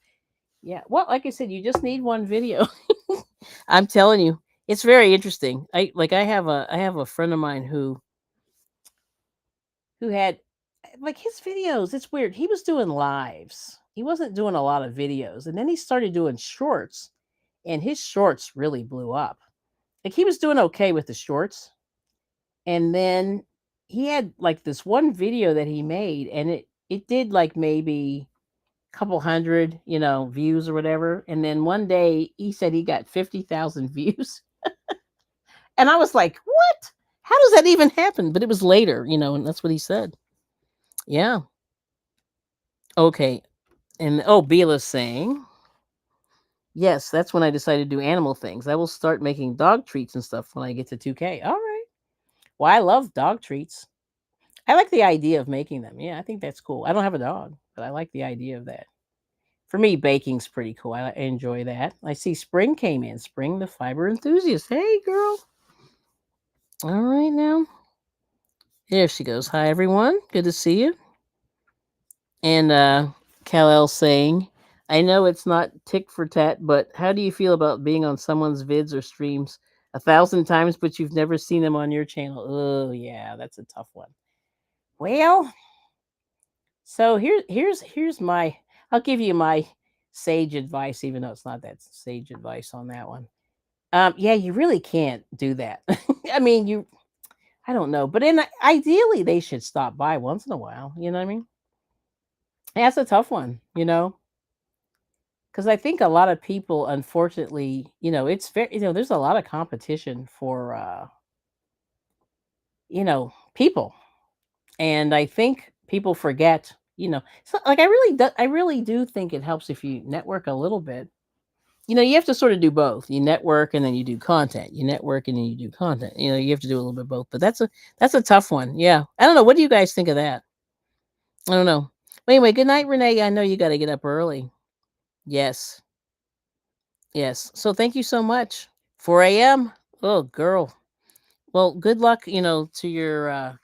Yeah. Well, like I said, you just need one video. I'm telling you, it's very interesting. I have a friend of mine who had like his videos. It's weird. He was doing lives. He wasn't doing a lot of videos, and then he started doing shorts, and his shorts really blew up. Like he was doing okay with the shorts, and then he had like this one video that he made, and it did like maybe a couple hundred, views or whatever. And then one day he said he got 50,000 views, and I was like, "What? How does that even happen?" But it was later, and that's what he said. Yeah. Okay. And oh, Bila's saying, yes, that's when I decided to do animal things. I will start making dog treats and stuff when I get to 2K. All right. Well, I love dog treats. I like the idea of making them. Yeah, I think that's cool. I don't have a dog, but I like the idea of that. For me, baking's pretty cool. I enjoy that. I see Spring came in. Spring, the fiber enthusiast. Hey, girl. All right, now. There she goes. Hi, everyone. Good to see you. And Kal-El saying, I know it's not tick for tat, but how do you feel about being on someone's vids or streams 1,000 times, but you've never seen them on your channel? Oh, yeah, that's a tough one. Well, so here's my. I'll give you my sage advice, even though it's not that sage advice on that one. Yeah, you really can't do that. I mean, I don't know, but ideally they should stop by once in a while. You know what I mean? That's a tough one. Because I think a lot of people, unfortunately, it's very, there's a lot of competition for, people, and I think people forget, so like I really do think it helps if you network a little bit. You have to sort of do both. You network and then you do content. You network and then you do content. You have to do a little bit of both. But that's a tough one. Yeah, I don't know. What do you guys think of that? I don't know. But anyway, good night, Renee. I know you got to get up early. Yes, yes. So thank you so much. 4 a.m. Oh, girl. Well, good luck, to your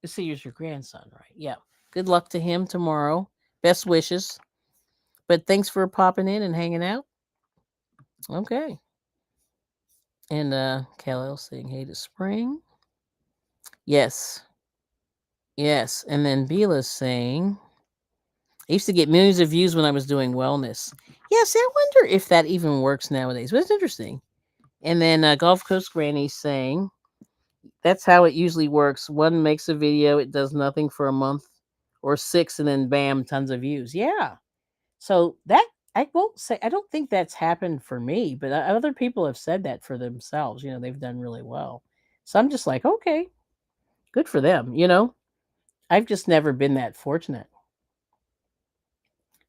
let's see, here's your grandson, right? Yeah. Good luck to him tomorrow. Best wishes. But thanks for popping in and hanging out. Okay. And Kal-El saying hey to Spring. Yes. Yes. And then Bila's saying I used to get millions of views when I was doing wellness. Yes, I wonder if that even works nowadays. But it's interesting. And then Gulf Coast Granny saying that's how it usually works. One makes a video, it does nothing for a month or six, and then bam, tons of views. Yeah. So that I won't say I don't think that's happened for me, but other people have said that for themselves. They've done really well. So I'm just like, okay, good for them. I've just never been that fortunate.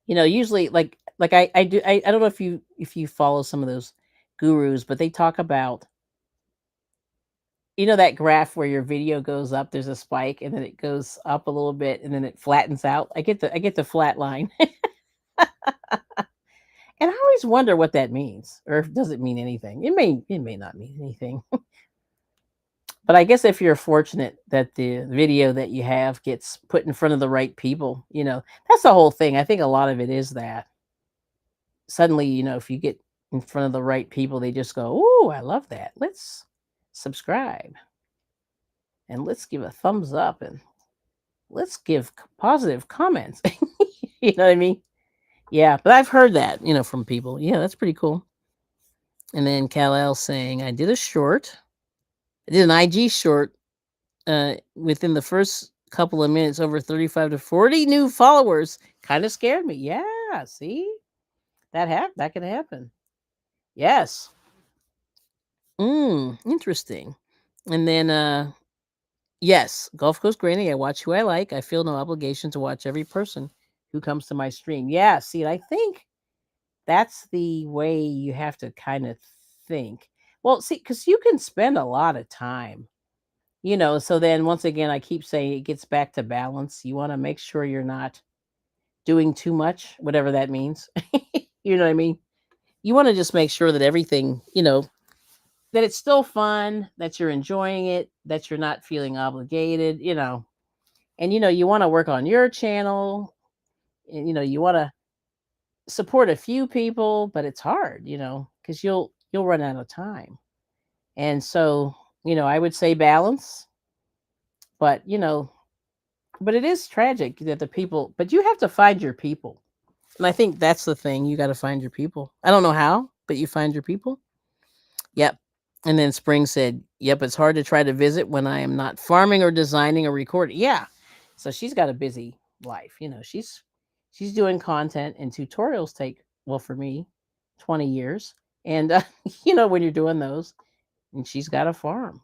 Usually like I do I don't know if you follow some of those gurus, but they talk about that graph where your video goes up, there's a spike, and then it goes up a little bit, and then it flattens out. I get the flat line, and I always wonder what that means, or if does it mean anything. It may not mean anything, but I guess if you're fortunate that the video that you have gets put in front of the right people, that's the whole thing. I think a lot of it is that suddenly, if you get in front of the right people, they just go, "Ooh, I love that. Let's subscribe and let's give a thumbs up and let's give positive comments." You know what I mean? Yeah, but I've heard that, from people. Yeah, that's pretty cool. And then Kal-El saying, I did a short. I did an IG short Within the first couple of minutes, over 35 to 40 new followers. Kind of scared me. Yeah, see? That can happen. Yes. Interesting. And then yes, Gulf Coast Granny, I watch who I like. I feel no obligation to watch every person who comes to my stream. Yeah, see, and I think that's the way you have to kind of think. Well, see, because you can spend a lot of time, so then once again, I keep saying it gets back to balance. You want to make sure you're not doing too much, whatever that means. You know what I mean? You want to just make sure that everything, that it's still fun, that you're enjoying it, that you're not feeling obligated, and you want to work on your channel, and you want to support a few people, but it's hard, because you'll run out of time. And so, I would say balance, but but it is tragic that the people, but you have to find your people. And I think that's the thing. You got to find your people. I don't know how, but you find your people. Yep. And then Spring said, "Yep, it's hard to try to visit when I am not farming or designing or recording." Yeah. So she's got a busy life. She's doing content, and tutorials take, well, for me, 20 years. And when you're doing those, and she's got a farm.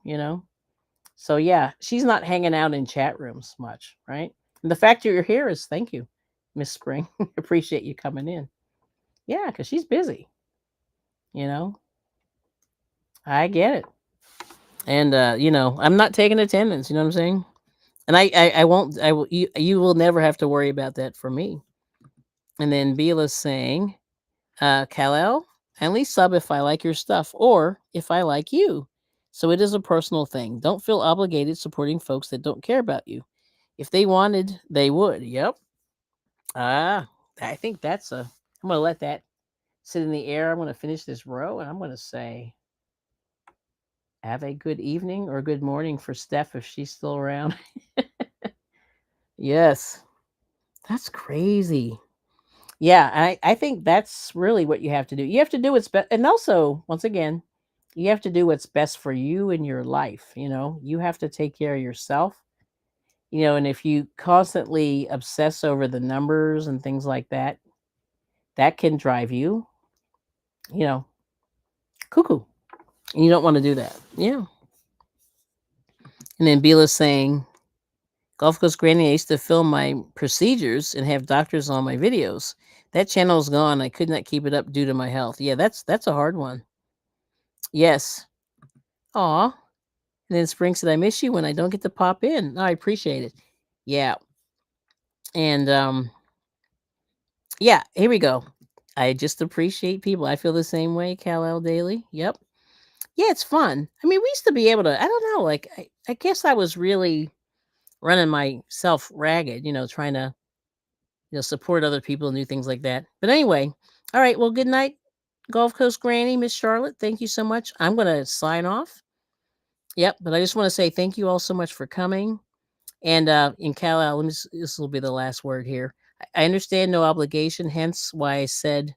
So yeah, she's not hanging out in chat rooms much, right? And the fact that you're here is thank you, Miss Spring. Appreciate you coming in. Yeah, because she's busy. You know, I get it. And I'm not taking attendance. You know what I'm saying? And I won't. I will. You will never have to worry about that for me. And then Beela's saying, Kal-El, I only sub if I like your stuff or if I like you. So it is a personal thing. Don't feel obligated supporting folks that don't care about you. If they wanted, they would. Yep. Ah, I think that's a. I'm gonna let that sit in the air. I'm gonna finish this row, and I'm gonna say, have a good evening or good morning for Steph if she's still around. Yes, that's crazy. Yeah, I think that's really what you have to do. You have to do what's best, and also, once again, you have to do what's best for you in your life. You have to take care of yourself. And if you constantly obsess over the numbers and things like that, that can drive you, you know, cuckoo. And you don't want to do that. Yeah. And then Beela's saying, Gulf Coast Granny, I used to film my procedures and have doctors on my videos. That channel's gone. I could not keep it up due to my health. Yeah, that's a hard one. Yes. Aw. And then Spring said, I miss you when I don't get to pop in. I appreciate it. Yeah. And yeah, here we go. I just appreciate people. I feel the same way, Kal-El Daily. Yep. Yeah, it's fun. I mean, we used to be able to, I don't know, like I guess I was really running myself ragged, trying to, support other people and do things like that. But anyway, all right, well, good night, Gulf Coast Granny, Miss Charlotte. Thank you so much. I'm gonna sign off. Yep, but I just want to say thank you all so much for coming. And in Kal-El, this will be the last word here. I understand no obligation, hence why I said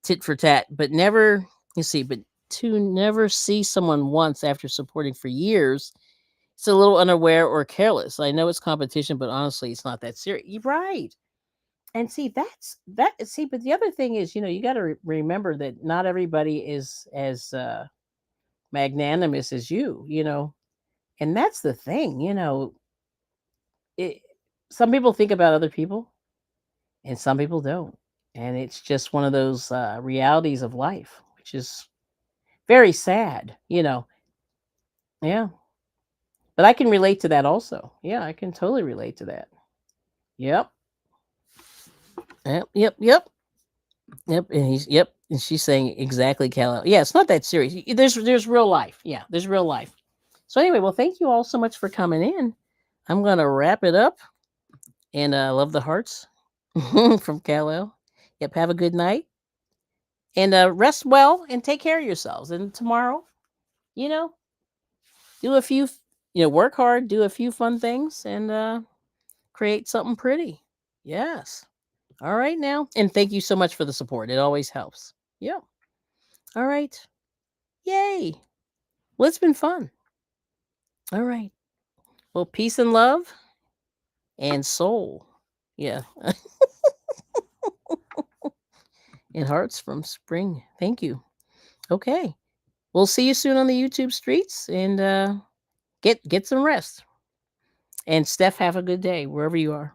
tit for tat, but never, but to never see someone once after supporting for years, it's a little unaware or careless. I know it's competition, but honestly, it's not that serious. You're right. And see, that's that. See, but the other thing is, you got to remember that not everybody is as magnanimous as you. And that's the thing, it, some people think about other people and some people don't. And it's just one of those realities of life, which is very sad. Yeah. But I can relate to that also. Yeah, I can totally relate to that. Yep. Yep. Yep. Yep. Yep. Yep. And she's saying exactly, Cal. Yeah, it's not that serious. There's real life. Yeah, there's real life. So anyway, well, thank you all so much for coming in. I'm gonna wrap it up. And love the hearts from Kal-El. Yep. Have a good night. And rest well and take care of yourselves. And tomorrow, you know, do a few, work hard, do a few fun things, and create something pretty. Yes. All right now. And thank you so much for the support. It always helps. Yeah. All right. Yay. Well, it's been fun. All right. Well, peace and love and soul. Yeah. And hearts from spring. Thank you. Okay. We'll see you soon on the YouTube streets, and get some rest. And Steph, have a good day wherever you are.